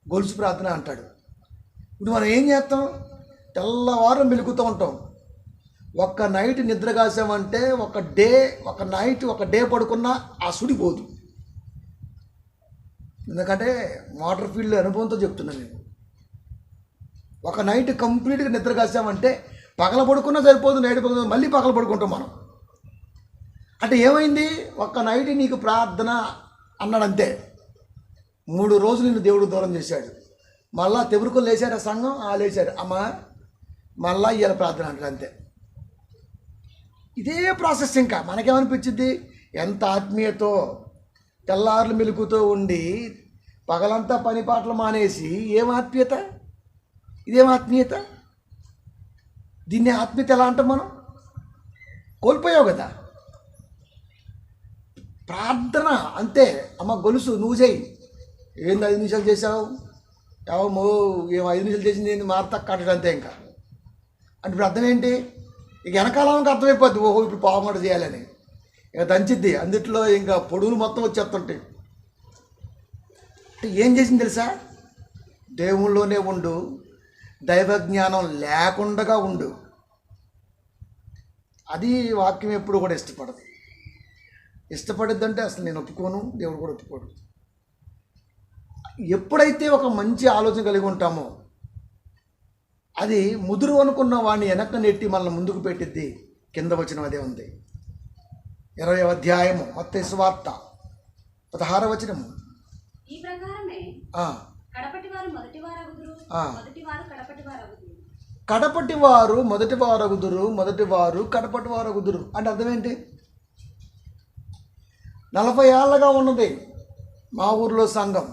గొలుసు ప్రార్థన అంటాడు. ఇప్పుడు మనం ఏం చేస్తాం? తెల్లవారం మెలుగుతూ ఉంటాం. ఒక్క నైట్ నిద్ర కాసామంటే ఒక డే పడుకున్నా ఆ సుడి పోదు. ఎందుకంటే మోటార్ ఫీల్డ్ అనుభవంతో చెప్తున్నాను నేను. ఒక నైట్ కంప్లీట్గా నిద్ర కాసామంటే పగల పడుకున్నా సరిపోదు, నైట్ పడుకున్నా మళ్ళీ పగల పడుకుంటాం మనం. అంటే ఏమైంది? ఒక్క నైట్ నీకు ప్రార్థన అన్నాడంతే, 3 రోజులు నిన్ను దేవుడు దూరం చేశాడు. మళ్ళా తెబురుకులు లేచారు, ఆ సంఘం లేచారు, అమ్మా మళ్ళా ఇవాళ ప్రార్థన అంటారు అంతే. ఇదే ప్రాసెస్. ఇంకా మనకేమనిపించింది? ఎంత ఆత్మీయతో తెల్లార్లు మెలుగుతూ ఉండి పగలంతా పని పాటలు మానేసి ఏం ఆత్మీయత? ఇదేం ఆత్మీయత? దీన్ని ఆత్మీయత ఎలా అంటాం మనం? కోల్పోయావు కదా. ప్రార్థన అంతే. అమ్మ గొలుసు నువ్వు చేయి. ఏంది 5 నిమిషాలు చేసావు? ఏమో 5 నిమిషాలు చేసింది ఏంటి? మారతా కట్టడం అంతే. ఇంకా అంటే ఇప్పుడు అర్థం ఏంటి? ఇక వెనకాలంకి అర్థమైపోద్ది, ఓహో ఇప్పుడు పావుమాట చేయాలని. ఇక దంచిద్ది, అందుట్లో ఇంకా పొడుగులు మొత్తం వచ్చేస్తుంటాయి. అంటే ఏం చేసింది తెలుసా? దేవుళ్ళలోనే ఉండు, దైవజ్ఞానం లేకుండా ఉండు. అది వాక్యం ఎప్పుడు కూడా ఇష్టపడద్దంటే అసలు నేను ఒప్పుకోను, దేవుడు కూడా ఒప్పుకోడు. ఎప్పుడైతే ఒక మంచి ఆలోచన కలిగి ఉంటామో అది ముదురు అనుకున్న వాడిని వెనక్కి నెట్టి మనల్ని ముందుకు పెట్టిద్ది. కింద వచ్చిన అదే ఉంది. 20వ అధ్యాయము మత్తయి సువార్త 16వ వచనము. ఈ ప్రకారమే కడపటివారు మొదటివారగుదురు, మొదటివారు కడపటివారగుదురు. అంటే అర్థం ఏంటి? 40 ఏళ్ళగా ఉన్నది మా ఊర్లో సంఘం,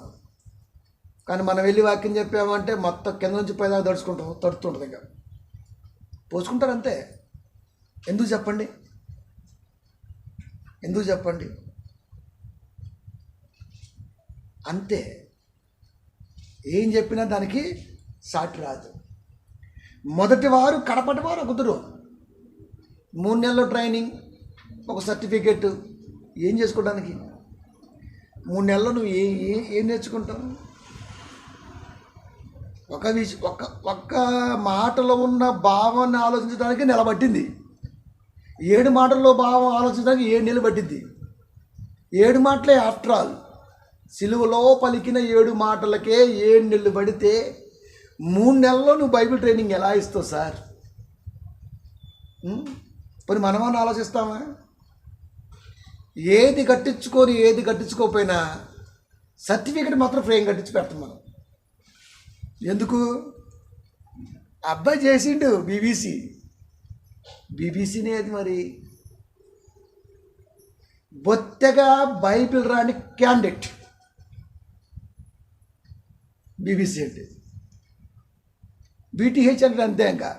కానీ మనం వెళ్ళి వాక్యం చెప్పామంటే మొత్తం కింద నుంచి పైదాకా తడుతుంటుంది. ఇంకా పోసుకుంటారు అంతే. ఎందుకు చెప్పండి? అంతే. ఏం చెప్పినా దానికి సాటి రాదు. మొదటివారు కడపటివారు కుదురు. 3 నెలల ట్రైనింగ్, ఒక సర్టిఫికెట్ ఏం చేసుకోవడానికి? 3 నెలలు నువ్వు ఏం నేర్చుకుంటావు? ఒక్క మాటలో ఉన్న భావాన్ని ఆలోచించడానికి నిలబట్టింది. 7 మాటల్లో భావం ఆలోచించడానికి 7 నెలలు పట్టింది. 7 మాటలే ఆఫ్టర్ ఆల్. సిలువలో పలికిన 7 మాటలకే 7 నెలలు పడితే 3 నెలల్లో నువ్వు బైబిల్ ట్రైనింగ్ ఎలా ఇస్తావు సార్? పోనీ మనమని ఆలోచిస్తామా? ఏది కట్టించుకొని ఏది కట్టించుకోకపోయినా సర్టిఫికెట్ మాత్రం ఫ్రేమ్ కట్టించి పెడతాం మనం. ఎందుకు? అబ్బాయి చేసిండు బీబీసీనే అది. మరి బొత్తెగా బైబిల్ రాని క్యాండిడేట్ బీబీసీ అంటే. బీటీహెచ్ అంటే అంతే, ఇంకా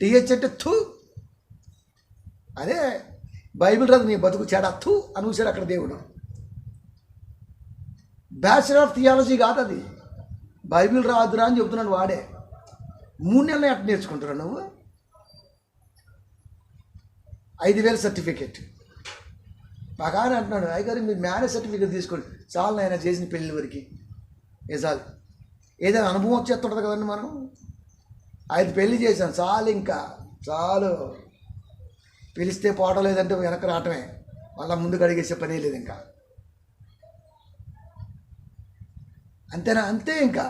టీహెచ్ అంటే థూ. అదే బైబిల్ రాదు నీ బతుకు చెడ థూ అనుసాడు అక్కడ దేవుడు. బ్యాచిలర్ ఆఫ్ థియాలజీ కాదు అది. బైబిల్ రాదురా అని చెబుతున్నాడు వాడే. 3 నెలలు ఎట్లా నేర్చుకుంటున్నావు నువ్వు? 5,000 సర్టిఫికేట్ బాగా అంటున్నాడు. అయ్యగారు మీరు మ్యారేజ్ సర్టిఫికేట్ తీసుకోండి చాలు ఆయన చేసిన పెళ్ళి వరకు. చాలు, ఏదైనా అనుభవం వచ్చేస్తుంటుంది కదండి. మనం 5 పెళ్ళి చేశాం చాలు, ఇంకా చాలు. పిలిస్తే పోవడం లేదంటే వెనక్కి రావటమే, మళ్ళీ ముందుకు అడిగేసే పనే లేదు ఇంకా. అంతేనా? అంతే. ఇంకా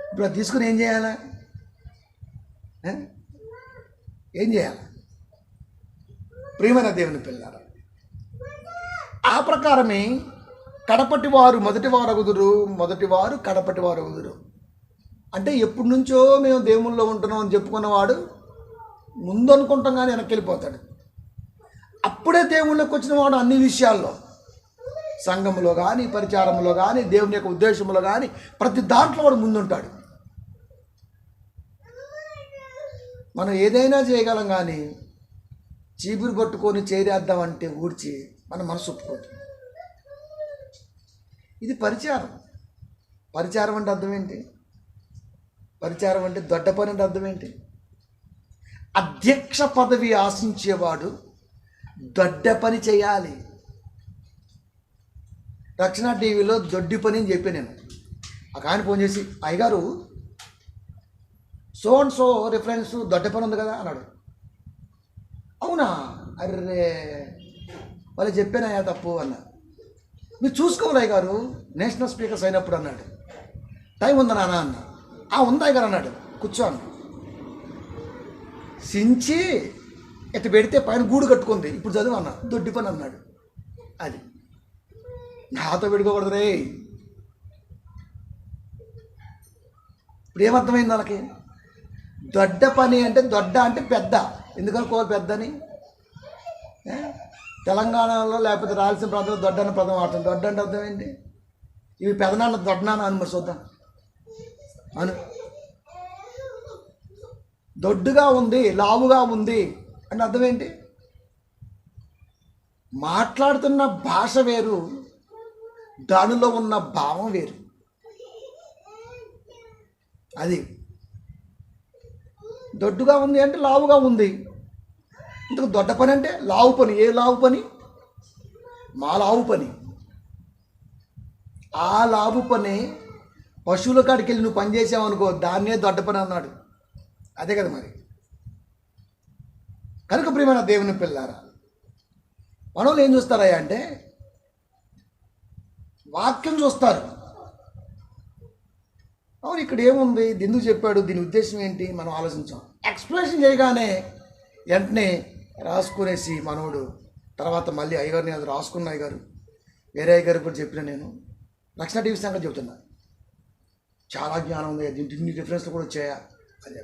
ఇప్పుడు అది తీసుకుని ఏం చేయాలా? ఏం చేయాలి? ప్రియమైన దేవుని పిల్లారా, ఆ ప్రకారమే కడపటి వారు మొదటివారు అగుదురు, మొదటివారు కడపటి వారు అగుదురు. అంటే ఎప్పటి నుంచో మేము దేవుళ్ళలో ఉంటున్నాం అని చెప్పుకున్నవాడు ముందు అనుకుంటాం కానీ వెనక్కి వెళ్ళిపోతాడు. అప్పుడే దేవుళ్ళకి వచ్చిన వాడు అన్ని విషయాల్లో, సంఘంలో కానీ, పరిచారంలో కానీ, దేవుని యొక్క ఉద్దేశంలో కానీ, ప్రతి దాంట్లో వాడు ముందుంటాడు. మనం ఏదైనా చేయగలం కానీ చీపురు పట్టుకొని చేరేద్దామంటే ఊడ్చి మన మనసు ఒప్పుకోదు. ఇది పరిచారం. పరిచారం అంటే అర్థం ఏంటి? పరిచారం అంటే దొడ్డ పని అంటే అర్థం ఏంటి? అధ్యక్ష పదవి ఆశించేవాడు దొడ్డ పని చేయాలి. రక్షణ టీవీలో దొడ్డి పని అని చెప్పి నేను ఒక ఆయన ఫోన్ చేసి, అయ్యగారు so and so reference Dodda పని ఉంది కదా అన్నాడు. అవునా? అర్రే వాళ్ళు చెప్పానయ్యా తప్పు అన్నా. మీరు చూసుకోవాలి అయ్యగారు నేషనల్ స్పీకర్స్ అయినప్పుడు అన్నాడు. టైం ఉందా నాన్న అన్న. ఉందా అయ్యగారు అన్నాడు. కూర్చోను సించి ఎట్టు పెడితే పైన గూడు కట్టుకుంది. ఇప్పుడు చదువు అన్న. దొడ్డి పని అన్నాడు. అది నాతో పెట్టుకోకూడదు రే. ఇప్పుడు ఏమర్థమైంది వాళ్ళకి? దొడ్డ పని అంటే దొడ్డ అంటే పెద్ద. ఎందుకనుకోవాలి పెద్దని? తెలంగాణలో లేకపోతే రాయలసీమ ప్రాంతంలో దొడ్డ అన్న పదం వాడుతుంది. దొడ్డ అంటే అర్థం ఏంటి? ఇవి పెదనాన్న దొడ్డనాన్న అని మరి చూద్దాం అను. దొడ్డుగా ఉంది, లావుగా ఉంది అంటే అర్థం ఏంటి? మాట్లాడుతున్న భాష వేరు, దానిలో ఉన్న భావం వేరు. అది దొడ్డుగా ఉంది అంటే లావుగా ఉంది. ఇంతకు దొడ్డ పని అంటే లావు పని. ఏ లావు పని? మా లావు పని. ఆ లావు పని పశువుల కాడికి వెళ్ళి నువ్వు పని చేసావనుకో, దాన్నే దొడ్డ పని అన్నాడు. అదే కదా మరి. కనుక ప్రియమైన దేవుని పిల్లారా, మనోళ్ళు ఏం చూస్తారయ్యా అంటే వాక్యం చూస్తారు. అవును ఇక్కడ ఏముంది, ఎందుకు చెప్పాడు, దీని ఉద్దేశం ఏంటి మనం ఆలోచించాం. ఎక్స్ప్లెనేషన్ చేయగానే వెంటనే రాసుకునేసి మనోడు తర్వాత మళ్ళీ అయ్యగారిని అది రాసుకున్న అయ్యగారు వేరే అయ్యగారు కూడా చెప్పిన నేను రక్షణ టీవీ సంగతి చెబుతున్నా. చాలా జ్ఞానం ఉంది, దీన్ని రిఫరెన్స్లు కూడా వచ్చాయా అని.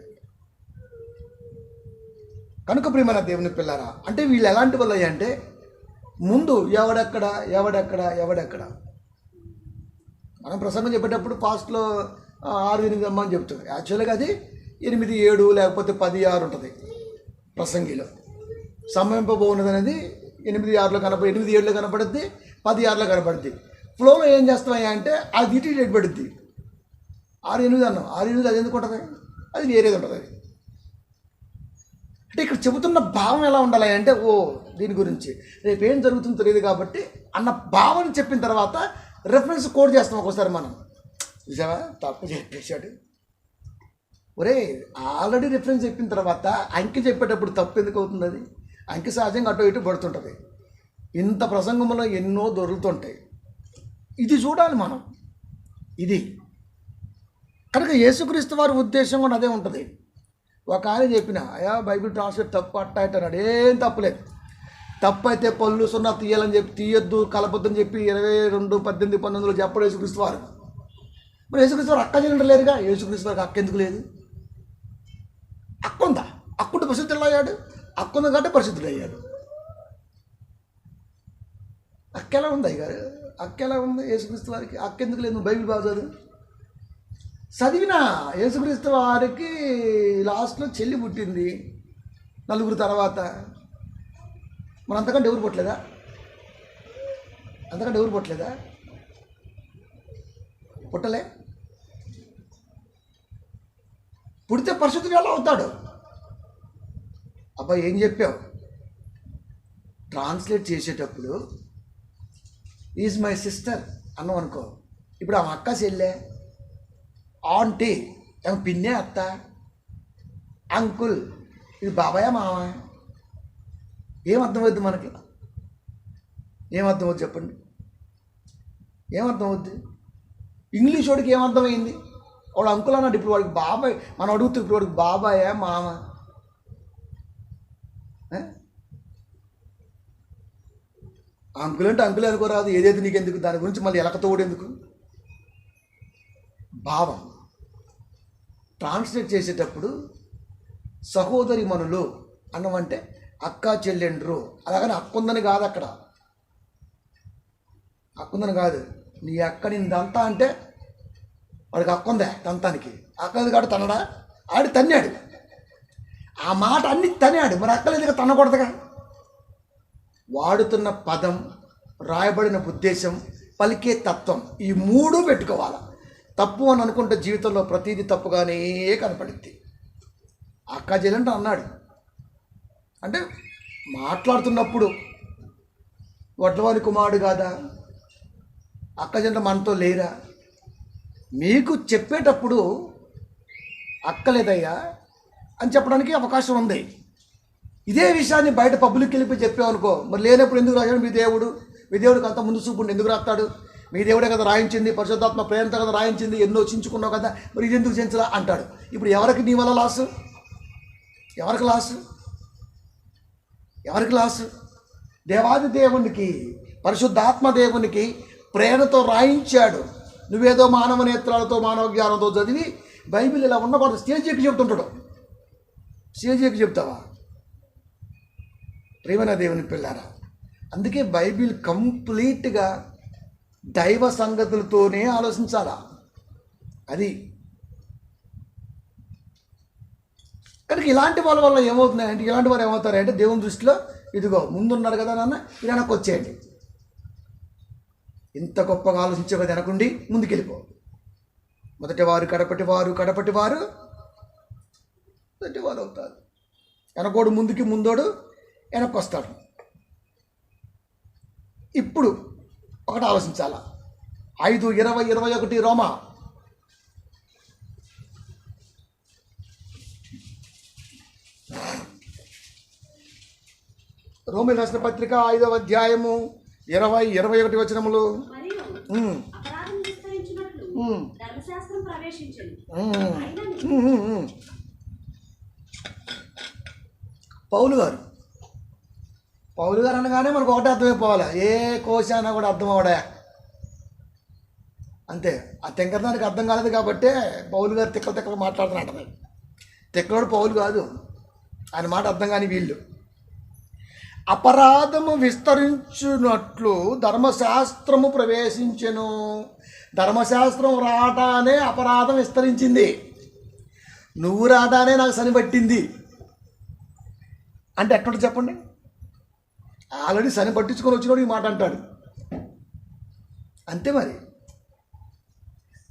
కనుక ప్రియమైన దేవుని పిల్లారా, అంటే వీళ్ళు ఎలాంటి వాళ్ళు అంటే ముందు ఎవడెక్కడ ఎవడెక్కడ ఎవడెక్కడ. మనం ప్రసంగం చెప్పేటప్పుడు పాస్ట్లో 6, 8 అమ్మ అని చెప్తుంది. యాక్చువల్గా అది 8, 7 లేకపోతే 10, 6 ఉంటుంది ప్రసంగిలో. సమయంపబోన్నది అనేది 8, 6లో 8, 7లో కనపడుద్ది, 10, 6లో కనపడుద్ది. ఫ్లోలో ఏం చేస్తామయ్యా అంటే అది ఇటు రేట్ పడుద్ది. 6, 8 అన్నాం. 6, 8 అది ఎందుకు ఉంటుంది? అది వేరేది ఉంటుంది. అది అంటే ఇక్కడ చెబుతున్న భావం ఎలా ఉండాలి అంటే దీని గురించి రేపు ఏం జరుగుతుందో తెలియదు కాబట్టి అన్న భావం చెప్పిన తర్వాత రెఫరెన్స్ కోడ్ చేస్తాం ఒక్కోసారి మనం. చూసావా తప్పు చెప్పేశాడు. ఒరే ఆల్రెడీ రిఫరెన్స్ చెప్పిన తర్వాత అంకె చెప్పేటప్పుడు తప్పు ఎందుకు అవుతుంది? అది అంకె సహజంగా అటు ఇటు పడుతుంటుంది. ఇంత ప్రసంగంలో ఎన్నో దొరుకుతుంటాయి. ఇది చూడాలి మనం. ఇది కనుక యేసుక్రీస్తు వారి ఉద్దేశం కూడా అదే ఉంటుంది. ఒక ఆయన చెప్పిన అయ్యా బైబిల్ ట్రాన్స్లేట్ తప్పు అట్ట ఇట్ట అన్నాడు. ఏం తప్పులేదు. తప్పు అయితే పళ్ళు సున్నా తీయాలని చెప్పి తీయొద్దు కలపొద్దని చెప్పి 22:18-19 చెప్పడు యేసుక్రీస్తు వారు. మరి యేసుక్రీస్తు వారు అక్క చెల్లెండ్రు లేరుగా. యేసుక్రీస్తు వారికి అక్క ఎందుకు లేదు? అక్క ఉందా? అక్కుంటే పరిశుద్ధులు అయ్యాడు. అక్క ఉంది కాబట్టి పరిశుద్ధుడు అయ్యాడు. అక్క ఎలా ఉంది అయ్యారు? అక్క ఎలా ఉంది యేసుక్రీస్తు వారికి? అక్క ఎందుకు లేదు? నువ్వు బైబిల్ బాగా చదువు. చదివినా యేసుక్రీస్తు వారికి లాస్ట్లో చెల్లి పుట్టింది 4 తర్వాత. మరి అంతకంటే ఎవరు పుట్టలేదా? అంతకంటే ఎవరు పుట్టలేదా? పుట్టలే. పుడితే పరిశుద్ధుడు ఎలా అవుతాడు? అబ్బా ఏం చెప్పావు? ట్రాన్స్లేట్ చేసేటప్పుడు ఈజ్ మై సిస్టర్ అన్నాం అనుకో. ఇప్పుడు ఆమె అక్క చెల్లె, ఆంటీ ఏమో పిన్నే అత్త, అంకుల్ ఇది బాబాయా మామ, ఏమర్థమవుద్ది మనకి? ఏమర్థమవుద్ది చెప్పండి? ఏమర్థమవుద్ది? ఇంగ్లీష్ వాడికి ఏమర్థమైంది? వాడు అంకుల్ అన్నాడు, ఇప్పుడు వాడికి బాబాయ్. మనం అడుగుతూ ఇప్పుడు వాడికి బాబాయా మామ? అంకుల్ అంటే అంకులే అనుకోరాదు. ఏదైతే నీకెందుకు? దాని గురించి మళ్ళీ ఎలకతోడు ఎందుకు? భావం ట్రాన్స్లేట్ చేసేటప్పుడు సహోదరి మనులు అన్నమంటే అక్క చెల్లెండ్రు. అలాగని అక్కుందని కాదు. అక్కడ అక్కుందని కాదు. నీ అక్క నేను దంతా అంటే వాడికి అక్కుందే దంతానికి. అక్కది కాడు తనడా? ఆడి తన్నాడు. ఆ మాట అన్ని తన్నాడు. మరి అక్కలేదుగా తనకూడదుగా. వాడుతున్న పదం, రాయబడిన ఉద్దేశం, పలికే తత్వం, ఈ 3 పెట్టుకోవాలి. తప్పు అని అనుకుంటే జీవితంలో ప్రతిదీ తప్పుగానే కనపడింది. అక్క చెల్లెంట అన్నాడు అంటే మాట్లాడుతున్నప్పుడు వడ్లవారి కుమారుడు కాదా? అక్క చెల్లెంట మనతో లేరా? మీకు చెప్పేటప్పుడు అక్కలేదయ్యా అని చెప్పడానికి అవకాశం ఉంది. ఇదే విషయాన్ని బయట పబ్లిక్కి వెళ్ళిపోయి చెప్పామనుకో, మరి లేనప్పుడు ఎందుకు రాశాడు మీ దేవుడు? మీ దేవుడికి అంత ముందు చూపుండి ఎందుకు రాస్తాడు? మీ దేవుడే కదా రాయించింది, పరిశుద్ధాత్మ ప్రేమతో కదా రాయించింది, ఎన్నో చించుకున్నావు కదా, మరి ఇది ఎందుకు చించలా అంటాడు. ఇప్పుడు ఎవరికి నీ వల్ల లాసు? ఎవరికి లాసు? ఎవరికి లాసు? దేవాది దేవునికి, పరిశుద్ధాత్మ దేవునికి ప్రేమతో రాయించాడు. నువ్వేదో మానవ నేత్రాలతో మానవ జ్ఞానంతో చదివి బైబిల్ ఇలా ఉండకూడదు స్టేజీకి చెప్తుంటాడు. స్టేజీకి చెప్తావా? ప్రేమన దేవుని పిల్లారా, అందుకే బైబిల్ కంప్లీట్గా దైవ సంగతులతోనే ఆలోచించాలా. అది కనుక ఇలాంటి వాళ్ళ వల్ల ఏమవుతున్నాయంటే, ఇలాంటి వారు ఏమవుతారంటే దేవుని దృష్టిలో ఇదిగో ముందున్నారు కదా నాన్న, ఇది వెనక్కి వచ్చేయండి. ఇంత గొప్పగా ఆలోచించే కదా వెనకుండి ముందుకెళ్ళిపో. మొదటి వారు కడపటి వారు అవుతారు. వెనకోడు ముందుకి, ముందోడు వెనక్కి వస్తాడు. ఇప్పుడు ఒకటి ఆలోచించాల. 5:20-21 రోమా. రోమిలకు రాసిన పత్రిక 5వ అధ్యాయము 20-21 వచనములు. పౌలు గారు అనగానే మనకు ఒకటే అర్థమైపోవాలి. ఏ కోశానా కూడా అర్థం అవడా అంతే. ఆ తెంకరదానికి అర్థం కాలేదు కాబట్టి పౌలు గారు తిక్కలు మాట్లాడుతున్నట్టు. తిక్కలోడు పౌలు కాదు, ఆయన మాట అర్థం కాని వీళ్ళు. అపరాధము విస్తరించున్నట్లు ధర్మశాస్త్రము ప్రవేశించెను. ధర్మశాస్త్రం రావటానే అపరాధం విస్తరించింది. నువ్వు రావటానే నాకు సనిపట్టింది అంటే ఎక్కడ చెప్పండి? ఆల్రెడీ సని పట్టించుకొని వచ్చినోడు ఈ మాట అంటాడు. అంతే మరి.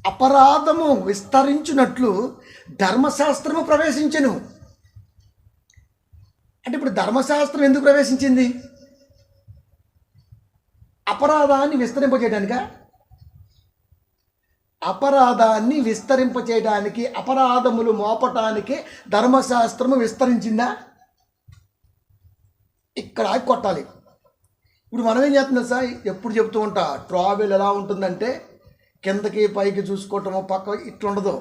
అపరాధము విస్తరించినట్లు ధర్మశాస్త్రము ప్రవేశించెను అంటే ఇప్పుడు ధర్మశాస్త్రం ఎందుకు ప్రవేశించింది? అపరాధాన్ని విస్తరింపచేయడానికా? అపరాధాన్ని విస్తరింపచేయడానికి, అపరాధములు మోపటానికి ధర్మశాస్త్రము విస్తరించిందా? ఇక్కడ కొట్టాలి. ఇప్పుడు మనం ఏం చేస్తున్నాం సార్? ఎప్పుడు చెప్తూ ఉంటా, ట్రావెల్ ఎలా ఉంటుందంటే కిందకి పైకి చూసుకోవటము, పక్క ఇట్లుండదు.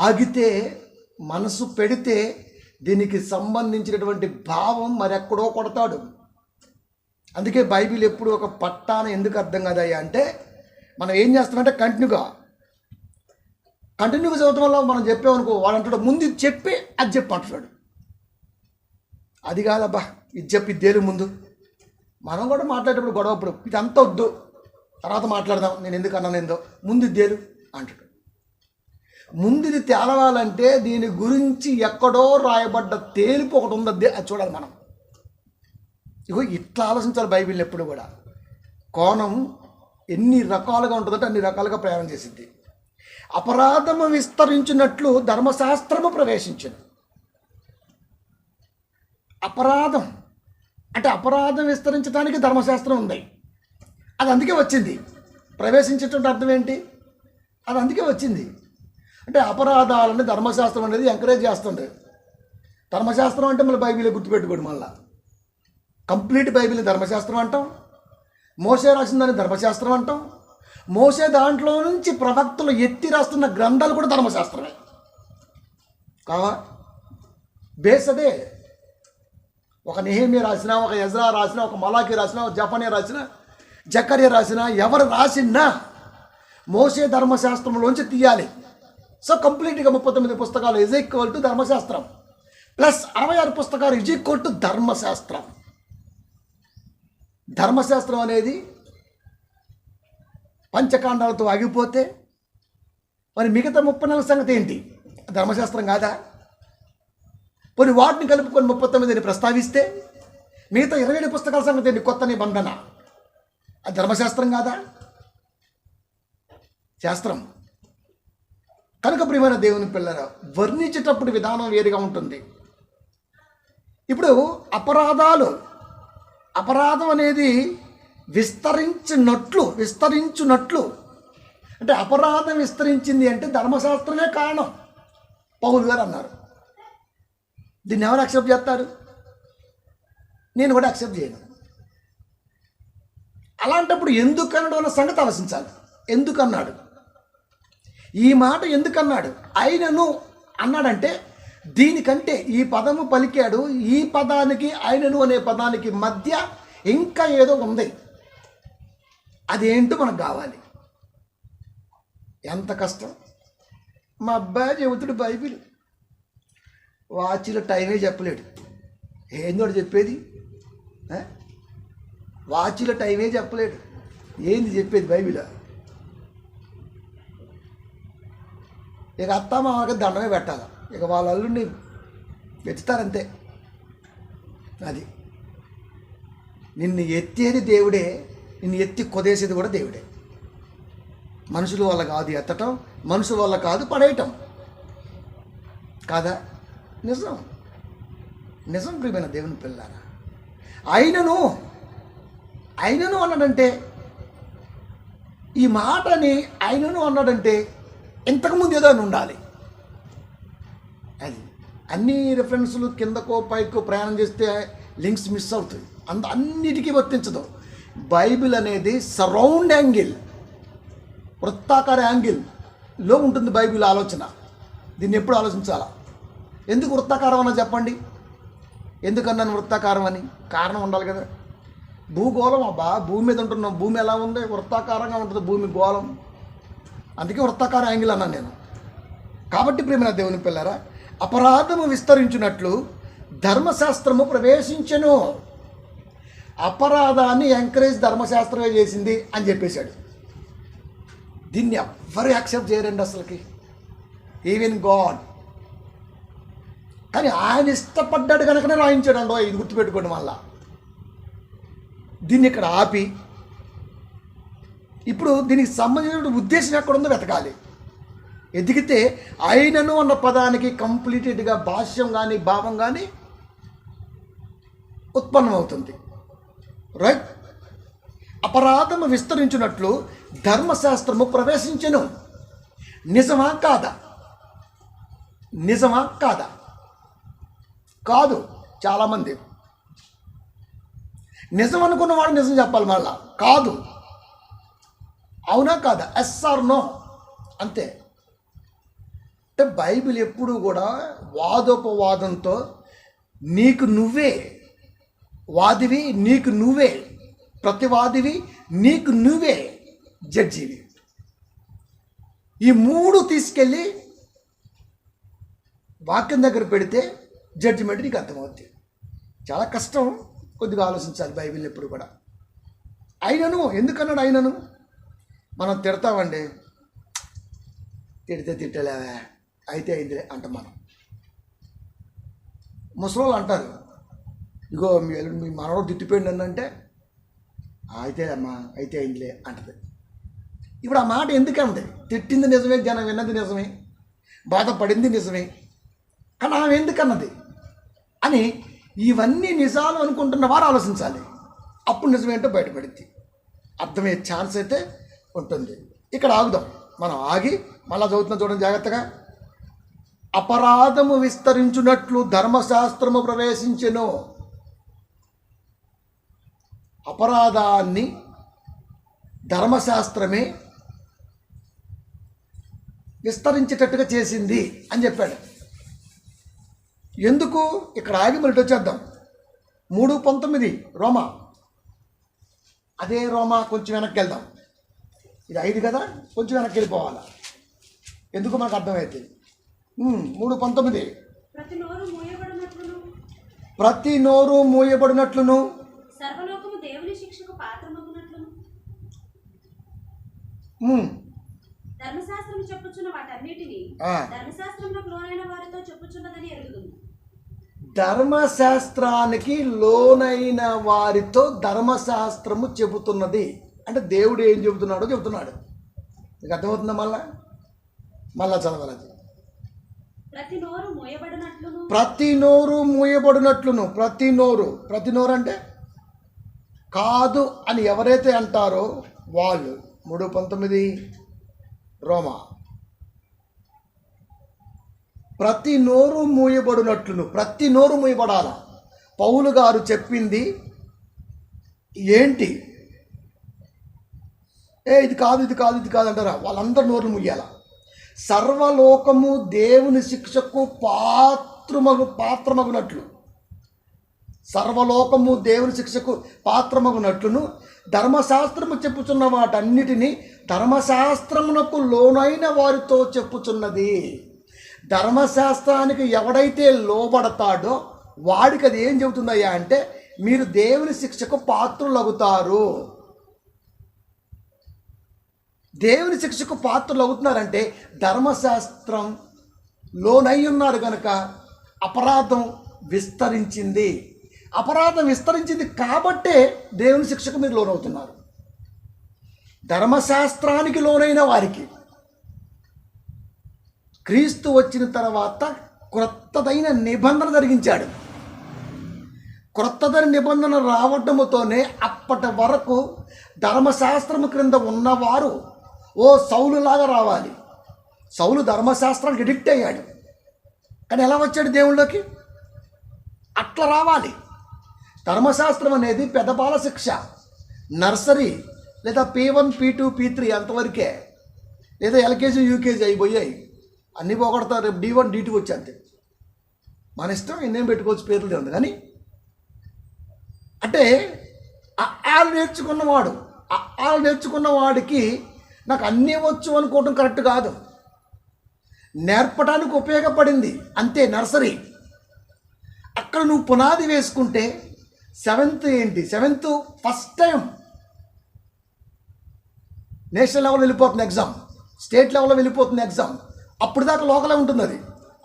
ఆగితే మనసు పెడితే దీనికి సంబంధించినటువంటి భావం మరెక్కడో కొడతాడు. అందుకే బైబిల్ ఎప్పుడు ఒక పట్టాన ఎందుకు అర్థం కాదయ్యా అంటే, మనం ఏం చేస్తామంటే కంటిన్యూగా చదవటం వల్ల మనం చెప్పామనుకో, వాడు అంటాడు ముందు ఇది చెప్పి అది చెప్పి అంటున్నాడు. అది కాదబ్బా, ఇది చెప్పి ఇద్దేలు ముందు. మనం కూడా మాట్లాడేటప్పుడు గొడవప్పుడు ఇదంతా వద్దు, తర్వాత మాట్లాడదాం, నేను ఎందుకు అన్నానేందో, ముందు ఇద్దేలు అంటాడు. ముందు ఇది తేలవాలంటే దీని గురించి ఎక్కడో రాయబడ్డ తేలిపు ఒకటి ఉంది, అది చూడాలి మనం. ఇగో ఇట్లా ఆలోచించాలి బైబిల్ ఎప్పుడు కూడా. కోణం ఎన్ని రకాలుగా ఉంటుందంటే అన్ని రకాలుగా ప్రయాణం చేసిద్ది. అపరాధము విస్తరించినట్లు ధర్మశాస్త్రము ప్రవేశించింది. అపరాధం అంటే అపరాధం విస్తరించడానికి ధర్మశాస్త్రం ఉంది. అది అందుకే వచ్చింది. ప్రవేశించేటువంటి అర్థం ఏంటి? అది అందుకే వచ్చింది. అంటే అపరాధాలని ధర్మశాస్త్రం అనేది ఎంకరేజ్ చేస్తుంది. ధర్మశాస్త్రం అంటే మళ్ళీ బైబిల్ గుర్తుపెట్టుకోండి. మళ్ళీ కంప్లీట్ బైబిల్ని ధర్మశాస్త్రం అంటాం. మోసే రాసిన దాన్ని ధర్మశాస్త్రం అంటాం. మోసే దాంట్లో నుంచి ప్రవక్తలు ఎత్తి రాస్తున్న గ్రంథాలు కూడా ధర్మశాస్త్రమే కావా. బేస్ అదే. ఒక నెహెమ్యా రాసిన, ఒక ఎజ్రా రాసిన, ఒక మలాకి రాసిన, ఒక జఫన్యా రాసిన, జకర్యా రాసిన, ఎవరు రాసినా మోసే ధర్మశాస్త్రంలోంచి తీయాలి. సో కంప్లీట్గా 39 పుస్తకాలు ఈజ్ ఈక్వల్ టు ధర్మశాస్త్రం, ప్లస్ 66 పుస్తకాలు ఈజ్ ఈక్వల్ టు ధర్మశాస్త్రం. ధర్మశాస్త్రం అనేది పంచకాండాలతో ఆగిపోతే మరి మిగతా 34 సంగతి ఏంటి? ధర్మశాస్త్రం కాదా? కొన్ని వాటిని కలుపుకొని 39ని ప్రస్తావిస్తే మిగతా 27 పుస్తకాల సంగతి ఏంటి? కొత్త నిబంధన, అది ధర్మశాస్త్రం కాదా? శాస్త్రం. కనుక ప్రియమైన దేవుని పిల్లరా, వర్ణించేటప్పుడు విధానం వేరుగా ఉంటుంది. ఇప్పుడు అపరాధం అనేది విస్తరించున్నట్లు అంటే అపరాధం విస్తరించింది అంటే ధర్మశాస్త్రమే కారణం పౌలు గారు అన్నారు. దీన్ని ఎవరు యాక్సెప్ట్ చేస్తారు? నేను కూడా యాక్సెప్ట్ చేయను. అలాంటప్పుడు ఎందుకన్నాడు అన్న సంగతి ఆలోచించాలి. ఎందుకన్నాడు? ఈ మాట ఎందుకన్నాడు? ఆయనను అన్నాడంటే దీనికంటే ఈ పదము పలికాడు, ఈ పదానికి ఆయనను అనే పదానికి మధ్య ఇంకా ఏదో ఉంది. అదేంటో మనకు కావాలి. ఎంత కష్టం. మా అబ్బాయి చెబుతుడు బైబిల్ వాచ్లో టైమే చెప్పలేడు. ఏందో చెప్పేది? వాచ్లో టైమే చెప్పలేడు. ఏంది చెప్పేది బైబిల్? ఇక అత్త మామకి దండమే పెట్టాలి. ఇక వాళ్ళ అల్లుడిని వెతుతారంతే. అది నిన్ను ఎత్తేది దేవుడే, నిన్ను ఎత్తి కొదేసేది కూడా దేవుడే. మనుషుల వల్ల కాదు ఎత్తటం, మనుషుల వల్ల కాదు పడేయటం. కాదా? నిజం ప్రియమైన దేవుని పిల్లారా. ఆయనను అన్నాడంటే, ఈ మాటని ఆయనను అన్నాడంటే ఇంతకుముందు ఏదో అని ఉండాలి. అది అన్ని రెఫరెన్సులు కిందకో పైకో ప్రయాణం చేస్తే లింక్స్ మిస్ అవుతాయి. అన్నిటికీ వర్తించదు. బైబిల్ అనేది సరౌండ్ యాంగిల్, వృత్తాకార యాంగిల్లో ఉంటుంది బైబిల్ ఆలోచన. దీన్ని ఎప్పుడు ఆలోచించాలా? ఎందుకు వృత్తాకారం అన్నా చెప్పండి. ఎందుకన్నాను వృత్తాకారం అని? కారణం ఉండాలి కదా. భూగోళం అబ్బా, భూమి మీద ఉంటున్నాం. భూమి ఎలా ఉంది? వృత్తాకారంగా ఉంటుంది భూమి గోళం. అందుకే వృత్తాకార యాంగిల్ అన్నాను నేను. కాబట్టి ప్రియమైన దేవుని పిల్లరా, అపరాధము విస్తరించినట్లు ధర్మశాస్త్రము ప్రవేశించెను. అపరాధాన్ని ఎంకరేజ్ ధర్మశాస్త్రమే చేసింది అని చెప్పేశాడు. దీన్ని ఎవ్వరు యాక్సెప్ట్ చేయరండి అసలుకి, ఈవెన్ గాడ్. కానీ ఆయన ఇష్టపడ్డాడు కనుకనే రాయించాడు అండో. ఇది గుర్తుపెట్టుకోండి. మళ్ళా దీన్ని ఇక్కడ ఆపి ఇప్పుడు దీనికి సంబంధించిన ఉద్దేశం ఎక్కడుందో వెతకాలి. ఎదిగితే ఆయనను అన్న పదానికి కంప్లీటెడ్గా భాష్యం కానీ భావం కానీ ఉత్పన్నమవుతుంది. రైట్. అపరాధము విస్తరించినట్లు ధర్మశాస్త్రము ప్రవేశించెను. నిజమా కాదా? నిజమా కాదా? కాదు. చాలామంది నిజం అనుకున్నవాడు నిజం చెప్పాలి. మళ్ళా కాదు, అవునా కాదా, ఎస్ ఆర్ నో, అంతే. అంటే బైబిల్ ఎప్పుడు కూడా వాదోపవాదంతో నీకు నువ్వే వాదివి, నీకు నువ్వే ప్రతివాదివి, నీకు నువ్వే జడ్జివి. ఈ మూడు తీసుకెళ్ళి వాక్యం దగ్గర పెడితే జడ్జిమెంట్ నీకు అర్థమవుతుంది. చాలా కష్టం, కొద్దిగా ఆలోచించాలి బైబిల్ ఎప్పుడు కూడా. అయినను ఎందుకన్నాడు? అయినను మనం తిడతామండి, తిడితే తిట్టలేవా అయితే అయిందిలే అంటాం మనం. ముసలోళ్ళు అంటారు, ఇగో మీ మనవడు తిట్టిపోయింది అంటే అయితే అమ్మా అయితే అయిందిలే అంటది. ఇప్పుడు ఆ మాట ఎందుకంది? తిట్టింది నిజమే, జనం విన్నది నిజమే, బాధపడింది నిజమే, కానీ ఆమె ఎందుకన్నది అని ఇవన్నీ నిజాలు అనుకుంటున్న వారు ఆలోచించాలి. అప్పుడు నిజమేంటో బయటపడింది, అర్థమయ్యే ఛాన్స్ అయితే ఉంటుంది. ఇక్కడ ఆగుదాం, మనం ఆగి మళ్ళా చదువుతున్నా చూడండి జాగ్రత్తగా. అపరాధము విస్తరించున్నట్లు ధర్మశాస్త్రము ప్రవేశించెను. అపరాధాన్ని ధర్మశాస్త్రమే విస్తరించేటట్టుగా చేసింది అని చెప్పాడు. ఎందుకు? ఇక్కడ ఆగి మళ్ళీ వచ్చేద్దాం. 3:19 రోమా, అదే రోమా కొంచెం వెనక్కి వెళ్దాం. ఇది 5 కదా, కొంచెం వెనక్కి వెళ్ళిపోవాలి, ఎందుకు మనకు అర్థమవుతుంది. 3:19 ప్రతి నోరు మూయబడినట్లును సర్వలోకము దేవుని శిక్షకు పాత్రమగునట్లును ధర్మశాస్త్రము చెప్పుచున్న వాటన్నిటిని ధర్మశాస్త్రమునకు లోనైన వారితో చెప్పుచున్నదని ఎరుగుదుము. ధర్మశాస్త్రానికి లోనైన వారితో ధర్మశాస్త్రము చెబుతున్నది అంటే దేవుడు ఏం చెబుతున్నాడో చెబుతున్నాడు. మీకు అర్థమవుతుందా? మళ్ళా చదవాలి. ప్రతి నోరు మూయబడినట్లును, ప్రతి నోరు మూయబడినట్లును. ప్రతి నోరు అంటే కాదు అని ఎవరైతే అంటారో వాళ్ళు. 3:19 రోమా, ప్రతి నోరు మూయబడినట్లును. ప్రతి నోరు మూయబడాల. పౌలు గారు చెప్పింది ఏంటి? ఇది కాదు అంటారా? వాళ్ళందరూ నోరు మూయాల. సర్వలోకము దేవుని శిక్షకు పాత్రమగునట్లు, సర్వలోకము దేవుని శిక్షకు పాత్రమగునట్లును ధర్మశాస్త్రము చెప్పుచున్న వాటన్నిటినీ ధర్మశాస్త్రమునకు లోనైన వారితో చెప్పుచున్నది. ధర్మశాస్త్రానికి ఎవడైతే లోబడతాడో వాడికి అది ఏం చెబుతుందయ్యా అంటే మీరు దేవుని శిక్షకు పాత్రులవుతారు. దేవుని శిక్షకు పాత్రలు అవుతున్నారంటే ధర్మశాస్త్రం లోనై ఉన్నారు కనుక అపరాధం విస్తరించింది. అపరాధం విస్తరించింది కాబట్టే దేవుని శిక్షకు మీరు లోనవుతున్నారు. ధర్మశాస్త్రానికి లోనైన వారికి క్రీస్తు వచ్చిన తర్వాత క్రొత్తదైన నిబంధన జరిగించాడు. క్రొత్తదైన నిబంధన రావటముతోనే అప్పటి వరకు ధర్మశాస్త్రము క్రింద ఉన్నవారు సౌలులాగా రావాలి. సౌలు ధర్మశాస్త్రానికి ఎడిక్ట్ అయ్యాడు, కానీ ఎలా వచ్చాడు దేవుళ్ళకి? అట్లా రావాలి. ధర్మశాస్త్రం అనేది పెద్దపాల శిక్ష, నర్సరీ లేదా P1 P2 P3 అంతవరకే, లేదా LKG UKG అయిపోయాయి, అన్నీ పోగొడతారు. రేపు D1 D2 వచ్చేంతే మన ఇష్టం, ఎన్నేం పెట్టుకోవచ్చు పేర్లు ఉంది. కానీ అంటే ఆలు నేర్చుకున్న వాడికి నాకు అన్నీ వచ్చు అనుకోవటం కరెక్ట్ కాదు. నేర్పడానికి ఉపయోగపడింది అంతే నర్సరీ. అక్కడ నువ్వు పునాది వేసుకుంటే seventh first time national level వెళ్ళిపోతుంది ఎగ్జామ్, స్టేట్ లెవెల్లో వెళ్ళిపోతుంది ఎగ్జామ్. అప్పుడు దాకా లోకలే ఉంటుంది. అది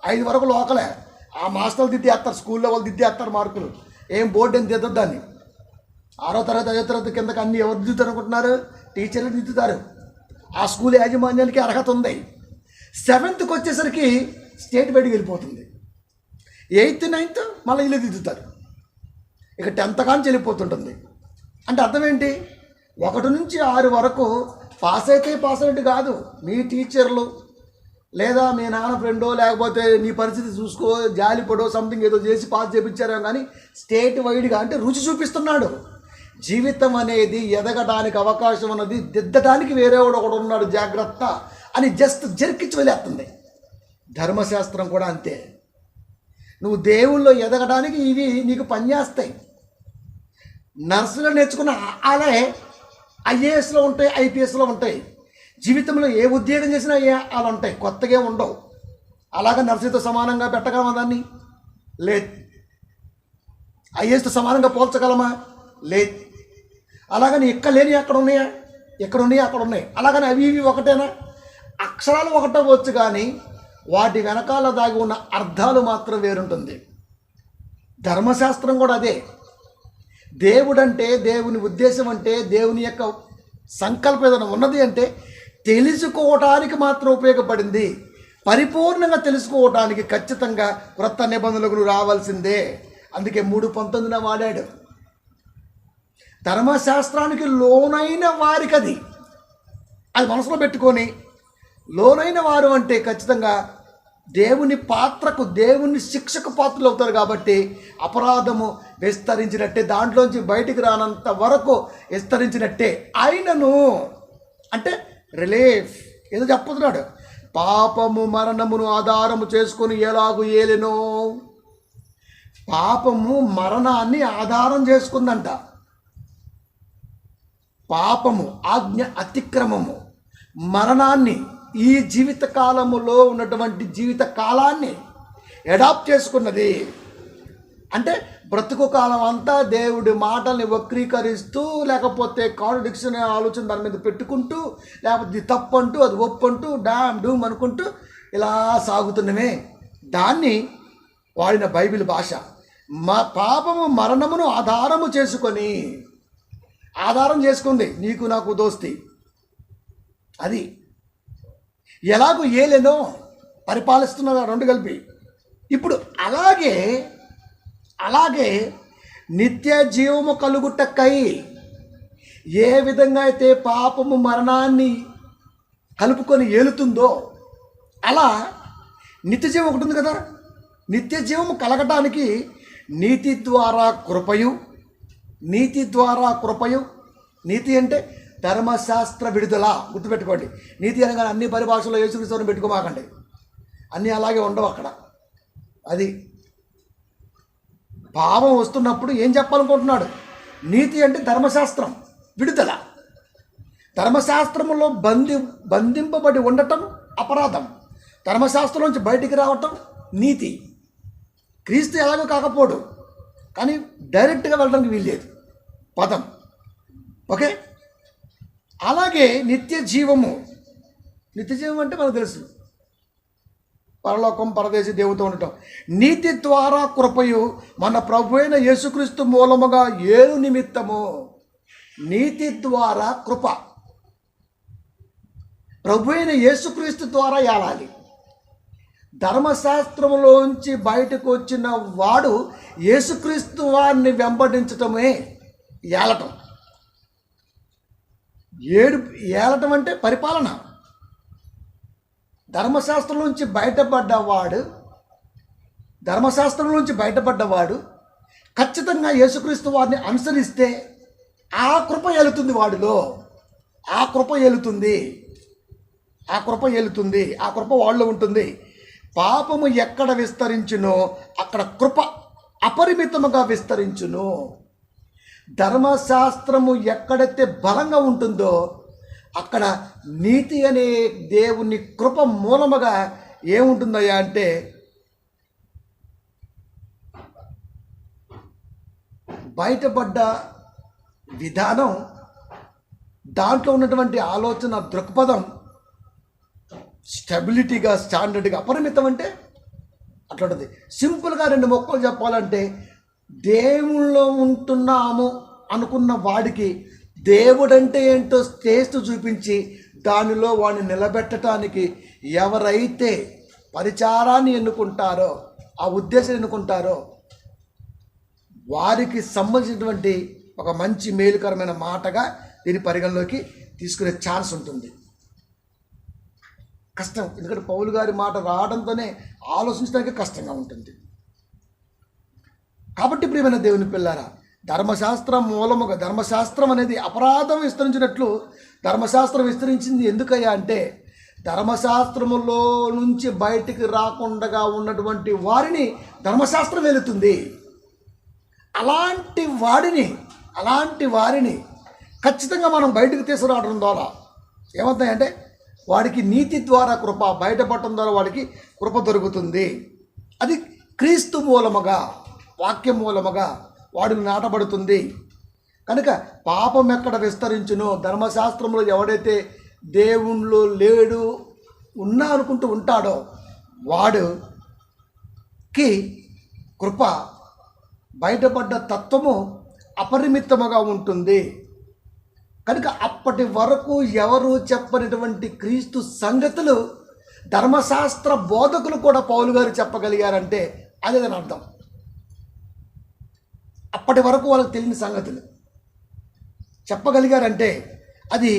5 వరకు లోకలే. ఆ మాస్టర్లు దిద్దేస్తారు, స్కూల్ లెవెల్ దిద్దేస్తారు మార్కులు. ఏం బోర్డు ఏం దిద్దదు దాన్ని. 6వ తరగతి 5వ తరగతి కిందకి అన్ని ఎవరు దిద్దుతారు అనుకుంటున్నారు? టీచర్లు దిద్దుతారు. ఆ స్కూల్ యాజమాన్యానికి అర్హత ఉంది. 7th వచ్చేసరికి స్టేట్ బయటికి వెళ్ళిపోతుంది. 8th 9th మళ్ళీ ఇల్లు దిద్దుతారు. ఇక 10th కానీ వెళ్ళిపోతుంటుంది. అంటే అర్థం ఏంటి? 1 నుంచి 6 వరకు పాస్ అయితే పాస్ అయినట్టు కాదు. మీ టీచర్లు లేదా మీ నాన్న ఫ్రెండో లేకపోతే నీ పరిస్థితి చూసుకో జాలిపడో సంథింగ్ ఏదో చేసి పాస్ చేయించారేమో, కానీ స్టేట్ వైడ్గా అంటే రుచి చూపిస్తున్నాడు. జీవితం అనేది ఎదగడానికి అవకాశం ఉన్నది, దిద్దడానికి వేరేవాడు ఒకడు ఉన్నాడు జాగ్రత్త అని జస్ట్ జరికిచ్చి వెళ్ళేస్తుంది. ధర్మశాస్త్రం కూడా అంతే. నువ్వు దేవుల్లో ఎదగడానికి ఇవి నీకు పనిచేస్తాయి. నర్సులో నేర్చుకున్న అలా ఐఏఎస్లో ఉంటాయి, ఐపీఎస్లో ఉంటాయి. జీవితంలో ఏ ఉద్యోగం చేసినా అలా ఉంటాయి, కొత్తగా ఉండవు. అలాగే నర్సుతో సమానంగా పెట్టగలమా దాన్ని? లేదు. ఐఏఎస్తో సమానంగా పోల్చగలమా? లేదు. అలాగని ఇక్కడ లేని అక్కడ ఉన్నాయా? ఎక్కడ ఉన్నాయి అక్కడ ఉన్నాయి. అలాగని అవి ఇవి ఒకటేనా? అక్షరాలు ఒకటవచ్చు, కానీ వాటి వెనకాల దాగి ఉన్న అర్థాలు మాత్రం వేరుంటుంది. ధర్మశాస్త్రం కూడా అదే. దేవుడంటే, దేవుని ఉద్దేశం అంటే, దేవుని యొక్క సంకల్పం ఏదైనా ఉన్నది అంటే తెలుసుకోవటానికి మాత్రం ఉపయోగపడింది. పరిపూర్ణంగా తెలుసుకోవటానికి ఖచ్చితంగా క్రొత్త నిబంధనలకు రావాల్సిందే. అందుకే 3:19 వాడాడు. ధర్మశాస్త్రానికి లోనైన వారికి అది మనసులో పెట్టుకొని, లోనైన వారు అంటే ఖచ్చితంగా దేవుని పాత్రకు, దేవుని శిక్షకు పాత్రలు అవుతారు. కాబట్టి అపరాధము విస్తరించినట్టే, దాంట్లోంచి బయటికి రానంత వరకు విస్తరించినట్టే. ఆయనను అంటే రిలీఫ్ ఏదో చెప్పుతున్నాడు. పాపము మరణమును ఆధారము చేసుకొని ఎలాగూ ఏలెనో. పాపము మరణాన్ని ఆధారం చేసుకుందంట. పాపము, ఆజ్ఞ అతిక్రమము మరణాన్ని, ఈ జీవిత కాలములో ఉన్నటువంటి జీవిత కాలాన్ని అడాప్ట్ చేసుకున్నది. అంటే బ్రతుకు కాలం అంతా దేవుడి మాటల్ని వక్రీకరిస్తూ, లేకపోతే కాంట్రడిక్షన్ ఆలోచన దాని మీద పెట్టుకుంటూ, లేకపోతే ఇది తప్పు అంటూ, అది ఒప్పు అంటూ, డూమ్ అనుకుంటూ ఇలా సాగుతున్నవే. దాన్ని వాడిన బైబిల్ భాష. పాపము మరణమును ఆధారం చేసుకుంది నీకు నాకు దోస్తి. అది ఎలాగో ఏలేనో పరిపాలిస్తున్న రెండు కలిపి. ఇప్పుడు అలాగే నిత్య జీవము కలుగుటకై ఏ విధంగా అయితే పాపము మరణాన్ని కలుపుకొని ఏలుతుందో, అలా నిత్య జీవం ఒకటి ఉంది కదా. నిత్య జీవము కలగటానికి నీతి ద్వారా కృపయు. నీతి అంటే ధర్మశాస్త్ర విడుదల. గుర్తుపెట్టుకోండి. నీతి అనగానే అన్ని పరిభాషలో యేసుక్రీస్తుని పెట్టుకోమాకండి. అన్నీ అలాగే ఉండవు అక్కడ. అది భావం వస్తున్నప్పుడు ఏం చెప్పాలనుకుంటున్నాడు? నీతి అంటే ధర్మశాస్త్రం విడుదల. ధర్మశాస్త్రంలో బంధింపబడి ఉండటం అపరాధం. ధర్మశాస్త్రం నుంచి బయటికి రావటం నీతి. క్రీస్తు ఎలాగో కాకపోడు, కానీ డైరెక్ట్గా వెళ్ళడానికి వీల్లేదు పదం. ఓకే. అలాగే నిత్య జీవం అంటే మనకు తెలుసు, పరలోకం, పరదేశి దేవుతో ఉండటం. నీతి ద్వారా కృపయు మన ప్రభు అయిన యేసుక్రీస్తు మూలముగా ఏలు నిమిత్తము. నీతి ద్వారా కృప ప్రభు అయిన యేసుక్రీస్తు ద్వారా ఏలాలి. ధర్మశాస్త్రంలోంచి బయటకు వచ్చిన వాడు యేసుక్రీస్తు వారిని వెంబడించటమే ఏలటం. ఏలటం అంటే పరిపాలన. ధర్మశాస్త్రం నుంచి బయటపడ్డవాడు ఖచ్చితంగా యేసుక్రీస్తు వారిని అనుసరిస్తే ఆ కృప ఏలుతుంది వాడిలో. ఆ కృప వాళ్ళలో ఉంటుంది. పాపము ఎక్కడ విస్తరించునో అక్కడ కృప అపరిమితముగా విస్తరించును. ధర్మశాస్త్రము ఎక్కడైతే బలంగా ఉంటుందో అక్కడ నీతి అనే దేవుని కృప మూలముగా ఏముంటుందయ్యా అంటే బయటపడ్డ విధానం, దాంట్లో ఉన్నటువంటి ఆలోచన దృక్పథం స్టెబిలిటీగా, స్టాండర్డ్గా, అపరిమితం అంటే అట్లా ఉంటుంది. సింపుల్గా 2 మొక్కలు చెప్పాలంటే, దేవుళ్ళో ఉంటున్నాము అనుకున్న వాడికి దేవుడంటే ఏంటో చేస్తూ చూపించి దానిలో వాడిని నిలబెట్టడానికి ఎవరైతే పరిచారాన్ని ఎన్నుకుంటారో, ఆ ఉద్దేశం ఎన్నుకుంటారో వారికి సంబంధించినటువంటి ఒక మంచి మేలుకరమైన మాటగా దీని పరిగణలోకి తీసుకునే ఛాన్స్ ఉంటుంది. కష్టం, ఎందుకంటే పౌలు గారి మాట రావడంతోనే ఆలోచించడానికి కష్టంగా ఉంటుంది. కాబట్టి ప్రియమైన దేవుని పిల్లారా, ధర్మశాస్త్రం మూలముగా, ధర్మశాస్త్రం అనేది అపరాధం విస్తరించినట్లు ధర్మశాస్త్రం విస్తరించింది ఎందుకయ్యా అంటే ధర్మశాస్త్రములో నుంచి బయటికి రాకుండా ఉన్నటువంటి వారిని ధర్మశాస్త్రం వెళుతుంది. అలాంటి వారిని ఖచ్చితంగా మనం బయటకు తీసుకురావడం ద్వారా ఏమవుతాయంటే వాడికి నీతి ద్వారా కృప, బయటపడటం ద్వారా వాడికి కృప దొరుకుతుంది. అది క్రీస్తు మూలముగా, వాక్యం మూలముగా వాడికి నాటబడుతుంది. కనుక పాపం ఎక్కడ విస్తరించునో, ధర్మశాస్త్రంలో ఎవడైతే దేవుణ్ణిలో లేడు ఉన్నా అనుకుంటూ ఉంటాడో వాడికి కృప, బయటపడ్డ తత్వము అపరిమితముగా ఉంటుంది. కనుక అప్పటి వరకు ఎవరు చెప్పనిటువంటి క్రీస్తు సంగతులు ధర్మశాస్త్ర బోధకులు కూడా పౌలు గారు చెప్పగలిగారంటే అదే దాని అర్థం. అప్పటి వరకు వాళ్ళకి తెలియని సంగతులు చెప్పగలిగారంటే అది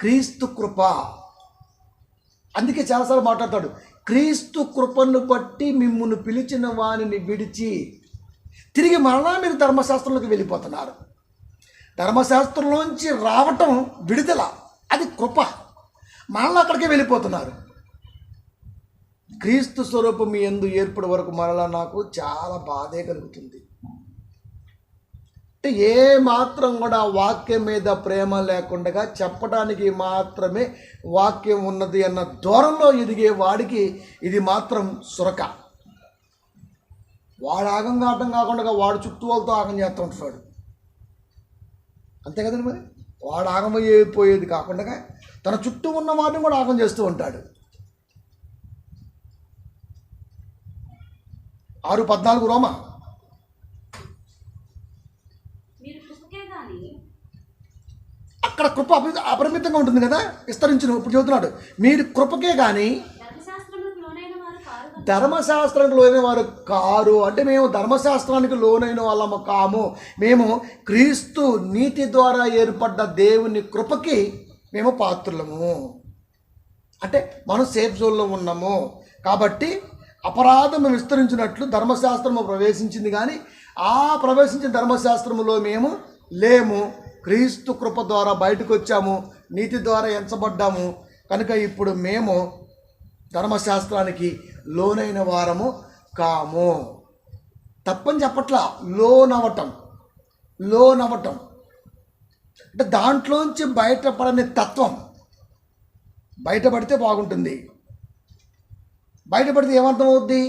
క్రీస్తు కృప. అందుకే చాలాసార్లు మాట్లాడతాడు, క్రీస్తు కృపను బట్టి మిమ్మును పిలిచిన వానిని విడిచి తిరిగి మరలా మీరు ధర్మశాస్త్రంలోకి వెళ్ళిపోతున్నారు. ధర్మశాస్త్రంలోంచి రావటం విడుదల, అది కృప. మరలా అక్కడికే వెళ్ళిపోతున్నారు. క్రీస్తు స్వరూపం మీ యందు ఏర్పడే వరకు మరలా నాకు చాలా బాధే కలుగుతుంది. అంటే ఏ మాత్రం కూడా వాక్యం మీద ప్రేమ లేకుండా చెప్పడానికి మాత్రమే వాక్యం ఉన్నది అన్న దూరంలో ఎదిగే వాడికి ఇది మాత్రం సురక. వాడు ఆగంగా ఆటం కాకుండా వాడు చుట్టూ వాళ్ళతో ఆగం చేస్తూ ఉంటాడు. అంతే కదండి. మరి వాడు ఆగమైపోయేది కాకుండా తన చుట్టూ ఉన్న వాటిని కూడా ఆగం చేస్తూ ఉంటాడు. 6:14 రోమా. అక్కడ కృప అపరిమితంగా ఉంటుంది కదా, విస్తరించును. ఇప్పుడు చెబుతున్నాడు, మీరు కృపకే కానీ ధర్మశాస్త్రానికి లోనైన వారు కారు. అంటే మేము ధర్మశాస్త్రానికి లోనైన వాళ్ళము కాము, మేము క్రీస్తు నీతి ద్వారా ఏర్పడ్డ దేవుని కృపకి మేము పాత్రులము. అంటే మనం సేఫ్ జోన్లో ఉన్నాము. కాబట్టి అపరాధము విస్తరించినట్లు ధర్మశాస్త్రము ప్రవేశించింది, కానీ ఆ ప్రవేశించిన ధర్మశాస్త్రములో మేము లేము. క్రీస్తు కృప ద్వారా బయటకు వచ్చాము, నీతి ద్వారా ఎంచబడ్డాము. కనుక ఇప్పుడు మేము ధర్మశాస్త్రానికి లోనైన వారము కాము. తప్పని చెప్పట్లా, లోనవటం అంటే దాంట్లోంచి బయటపడని తత్వం బయటపడితే బాగుంటుంది. బయటపడితే ఏమర్థం అవుద్ది?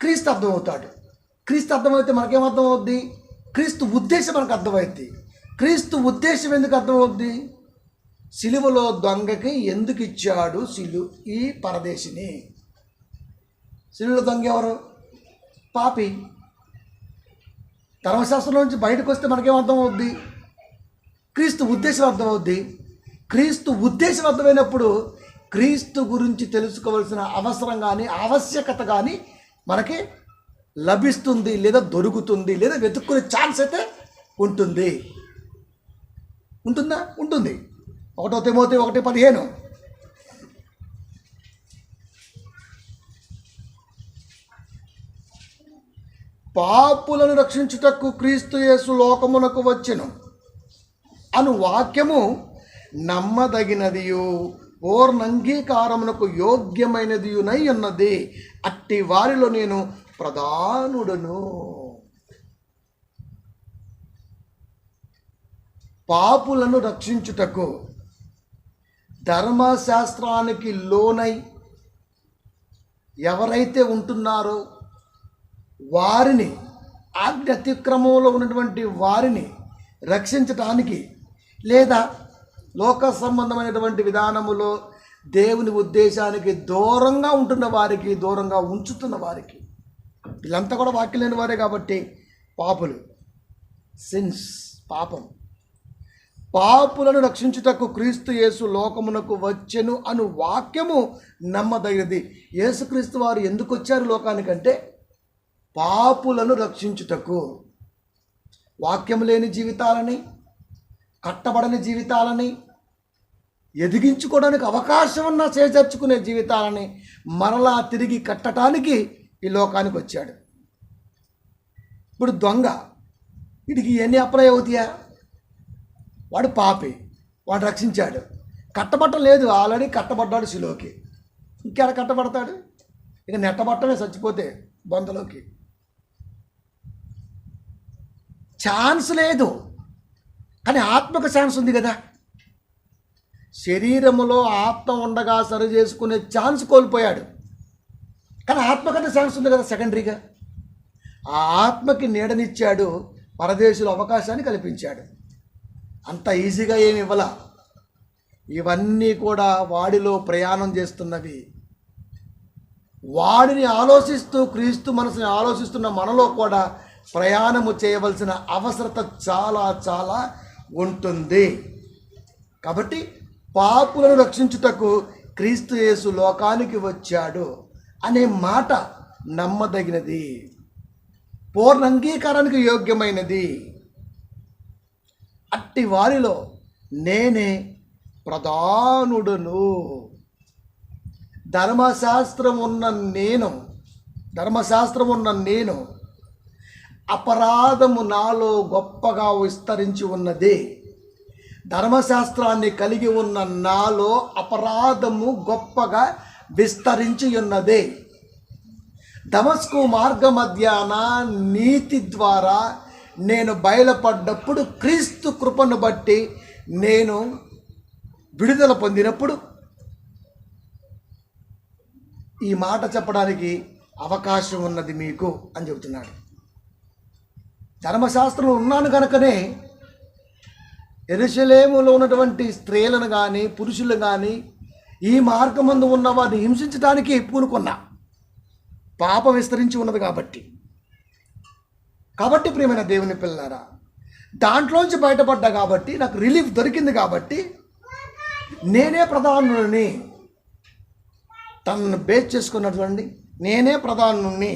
క్రీస్తు అర్థమవుతాడు. క్రీస్తు అర్థమైతే మనకేమర్థం అవుద్ది? క్రీస్తు ఉద్దేశం మనకు అర్థమవుద్ది. క్రీస్తు ఉద్దేశం ఎందుకు అర్థమవుద్ది? సిలువలో దొంగకి ఎందుకు ఇచ్చాడు ఈ పరదేశిని? సిలువలో దొంగ ఎవరు? పాపి. ధర్మశాస్త్రం నుంచి బయటకు వస్తే మనకేమర్థం అవుద్ది? క్రీస్తు ఉద్దేశం అర్థమవుద్ది. క్రీస్తు ఉద్దేశం అర్థమైనప్పుడు క్రీస్తు గురించి తెలుసుకోవాల్సిన అవసరం కానీ ఆవశ్యకత కానీ మనకి లభిస్తుంది, లేదా దొరుకుతుంది, లేదా వెతుక్కునే ఛాన్స్ అయితే ఉంటుంది. ఉంటుందా? ఉంటుంది. 1 తిమోతి 1:15 పాపులను రక్షించుటకు క్రీస్తు యేసు లోకమునకు వచ్చెను అను వాక్యము నమ్మదగినదియు పూర్ణంగీకారమునకు యోగ్యమైనదియునై ఉన్నది. అట్టి వారిలో నేను ప్రధానుడను. పాపులను రక్షించుటకు ధర్మశాస్త్రానికి లోనై ఎవరైతే ఉంటున్నారో వారిని, ఆజ్ఞ అతిక్రమంలో ఉన్నటువంటి వారిని రక్షించటానికి, లేదా లోక సంబంధమైనటువంటి విధానములో దేవుని ఉద్దేశానికి దూరంగా ఉంటున్న వారికి, దూరంగా ఉంచుతున్న వారికి, వీళ్ళంతా కూడా వాక్యం లేని వారే కాబట్టి పాపులు, సిన్స్, పాపం. పాపులను రక్షించుటకు క్రీస్తు యేసు లోకమునకు వచ్చెను అను వాక్యము నమ్మదగినది. యేసుక్రీస్తు వారు ఎందుకు వచ్చారు లోకానికంటే పాపులను రక్షించుటకు. వాక్యం లేని జీవితాలని, కట్టబడని జీవితాలని, ఎదిగించుకోవడానికి అవకాశం ఉన్న చేర్చుకునే జీవితాలని మరలా తిరిగి కట్టడానికి ఈ లోకానికి వచ్చాడు. ఇప్పుడు దొంగ, వీడికి ఎన్ని అప్లై అవుతాయా? వాడు పాపి, వాడు రక్షించాడు. కట్టబట్టం లేదు, ఆల్రెడీ కట్టబడ్డాడు శిలోకి. ఇంకెక్కడ కట్టబడతాడు? ఇక నెట్టబట్టమే చచ్చిపోతే బొందలోకి. ఛాన్స్ లేదు. కానీ ఆత్మకు ఛాన్స్ ఉంది కదా. శరీరములో ఆత్మ ఉండగా సరి చేసుకునే ఛాన్స్ కోల్పోయాడు. కానీ ఆత్మకన్నా ఛాన్స్ ఉంది కదా సెకండరీగా. ఆ ఆత్మకి నీడనిచ్చాడు, పరదేశులు అవకాశాన్ని కల్పించాడు. అంత ఈజీగా ఏమి ఇవ్వాల. ఇవన్నీ కూడా వాడిలో ప్రయాణం చేస్తున్నవి. వాడిని ఆలోచిస్తూ క్రీస్తు మనసుని ఆలోచిస్తున్న మనలో కూడా ప్రయాణము చేయవలసిన అవసరత చాలా చాలా ఉంటుంది. కాబట్టి పాపులను రక్షించుటకు క్రీస్తు యేసు లోకానికి వచ్చాడు అనే మాట నమ్మదగినది, పూర్ణ అంగీకారానికి యోగ్యమైనది. అట్టి వారిలో నేనే ప్రధానుడును. ధర్మశాస్త్రం ఉన్న నేను అపరాధము నాలో గొప్పగా విస్తరించి ఉన్నది. ధర్మశాస్త్రాన్ని కలిగి ఉన్న నాలో అపరాధము గొప్పగా విస్తరించి ఉన్నది. దమస్కు మార్గ మధ్యాన నీతి ద్వారా నేను బయలుపడ్డప్పుడు, క్రీస్తు కృపను బట్టి నేను విడుదల పొందినప్పుడు ఈ మాట చెప్పడానికి అవకాశం ఉన్నది మీకు అని చెబుతున్నాడు. ధర్మశాస్త్రంలో ఉన్నాను కనుకనే యెరూషలేములో ఉన్నటువంటి స్త్రీలను కానీ పురుషులు కానీ ఈ మార్గమందు ఉన్న వారిని హింసించడానికి పూనుకున్నా. పాపం విస్తరించి ఉన్నది కాబట్టి ప్రియమైన దేవుని పిల్లారా, దాంట్లోంచి బయటపడ్డా కాబట్టి నాకు రిలీఫ్ దొరికింది. కాబట్టి నేనే ప్రధానుని, తనను బేస్ చేసుకున్నటువంటి నేనే ప్రధానుని.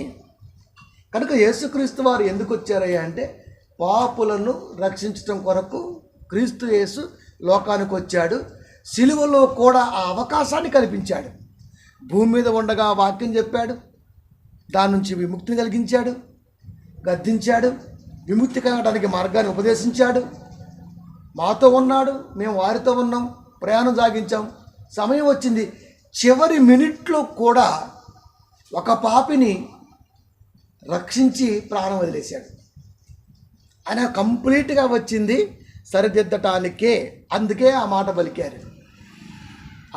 కనుక యేసుక్రీస్తు వారు ఎందుకు వచ్చారయ్యా అంటే, పాపులను రక్షించడం కొరకు క్రీస్తు యేసు లోకానికి వచ్చాడు. సిలువలో కూడా ఆ అవకాశాన్ని కల్పించాడు. భూమి మీద ఉండగా వాక్యం చెప్పాడు, దాని నుంచి విముక్తిని కలిగించాడు, గద్దించాడు, విముక్తి కలగడానికి మార్గాన్ని ఉపదేశించాడు. మాతో ఉన్నాడు, మేము వారితో ఉన్నాం, ప్రయాణం సాగించాం. సమయం వచ్చింది, చివరి మినిట్లో కూడా ఒక పాపిని రక్షించి ప్రాణం వదిలేశాడు. ఆయన కంప్లీట్గా వచ్చింది సరిదిద్దటానికే. అందుకే ఆ మాట పలికారు.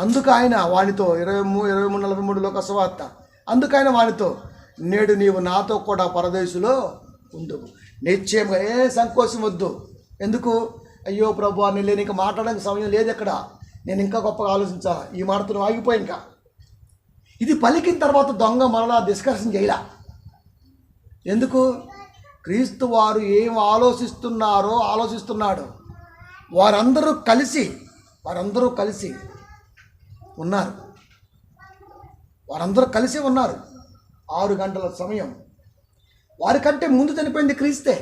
అందుకు ఆయన వానితో 23:43 లోక సువార్త, అందుకు ఆయన వానితో, నేడు నీవు నాతో కూడా పరదేశులో ఉండువు. నిశ్చయంగా ఏ సంకోచం వద్దు. ఎందుకు? అయ్యో ప్రభు అని లేని ఇంకా మాట్లాడడానికి సమయం లేదు. ఎక్కడ నేను ఇంకా గొప్పగా ఆలోచించాలా, ఈ మాటతో ఆగిపోయి ఇంకా ఇది పలికిన తర్వాత దొంగ మరలా డిస్కషన్ చేయలా. ఎందుకు? క్రీస్తు వారు ఏం ఆలోచిస్తున్నాడు. వారందరూ కలిసి ఉన్నారు. వారందరూ కలిసి ఉన్నారు. 6 గంటల సమయం. వారికంటే ముందు చనిపోయింది క్రీస్తే.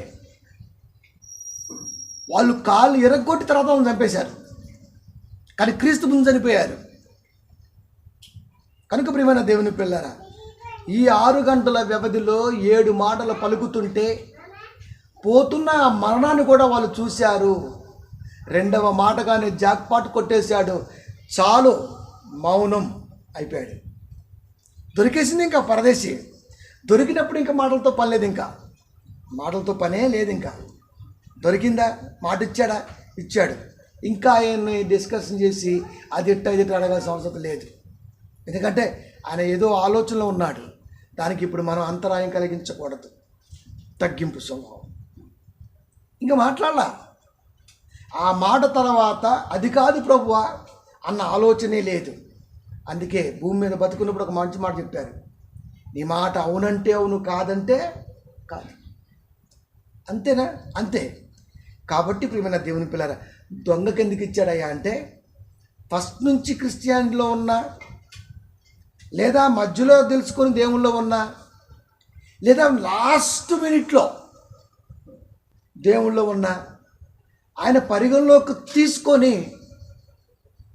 వాళ్ళు కాళ్ళు ఎరగొట్టి తర్వాత వాళ్ళని చంపేశారు, కానీ క్రీస్తు ముందు చనిపోయారు. కనుక ప్రియమైన దేవుని పిల్లరా, ఈ 6 గంటల వ్యవధిలో 7 మాటలు పలుకుతుంటే పోతున్న ఆ మరణాన్ని కూడా వాళ్ళు చూశారు. 2వ మాటగానే జాక్పాట్ కొట్టేశాడు. చాలు, మౌనం అయిపోయాడు. దొరికేసింది ఇంకా పరదేశి. దొరికినప్పుడు ఇంకా మాటలతో పని లేదు, ఇంకా మాటలతో పనే లేదు. ఇంకా దొరికిందా, మాట ఇచ్చాడా, ఇచ్చాడు. ఇంకా ఆయన్ని డిస్కషన్ చేసి అది ఇట్ట అడగాల్సిన అవసరం లేదు. ఎందుకంటే ఆయన ఏదో ఆలోచనలో ఉన్నాడు. దానికి ఇప్పుడు మనం అంతరాయం కలిగించకూడదు. తగ్గింపు స్వభావం. ఇంకా మాట్లాడాల. ఆ మాట తర్వాత అది కాదు ప్రభువా అన్న ఆలోచనే లేదు. అందుకే భూమి మీద బతుకున్నప్పుడు ఒక మంచి మాట చెప్పారు, నీ మాట అవునంటే అవును, కాదంటే కాదు. అంతేనా? అంతే. కాబట్టి ప్రియమైన దేవుని పిల్లరా, దొంగకి ఎందుకు ఇచ్చాడయ్యా అంటే, ఫస్ట్ నుంచి క్రిస్టియానిటీలో ఉన్నా, లేదా మధ్యలో తెలుసుకొని దేవుళ్ళలో ఉన్నా, లేదా లాస్ట్ మినిట్లో దేవుళ్ళలో ఉన్నా, ఆయన పరిగణలోకి తీసుకొని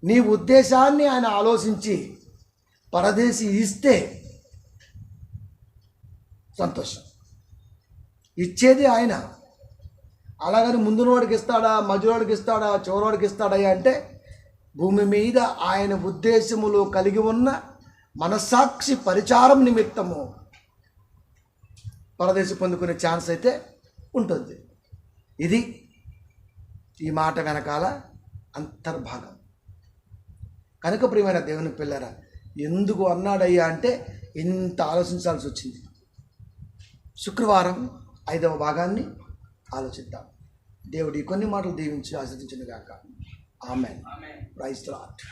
నీ ఉద్దేశాన్ని ఆయన ఆలోచించి పరదేశి ఇస్తే సంతోషం. ఇచ్చేది ఆయన. అలాగని ముందునోడికి ఇస్తాడా, మధ్యలోడికి ఇస్తాడా, చివరోడికి ఇస్తాడా అంటే, భూమి మీద ఆయన ఉద్దేశములు కలిగి ఉన్న మనస్సాక్షి పరిచారం నిమిత్తము పరదేశం పొందుకునే ఛాన్స్ అయితే ఉంటుంది. ఇది ఈ మాట వెనకాల అంతర్భాగం. కనుక ప్రియమైన దేవుని పిల్లరా, ఎందుకు అన్నాడయ్యా అంటే ఇంత ఆలోచించాల్సి వచ్చింది. శుక్రవారం 5వ భాగాన్ని ఆలోచిద్దాం. దేవుడి కొన్ని మాటలు దీవించి ఆశీర్వదించును గాక. ఆమేన్. Praise the lord.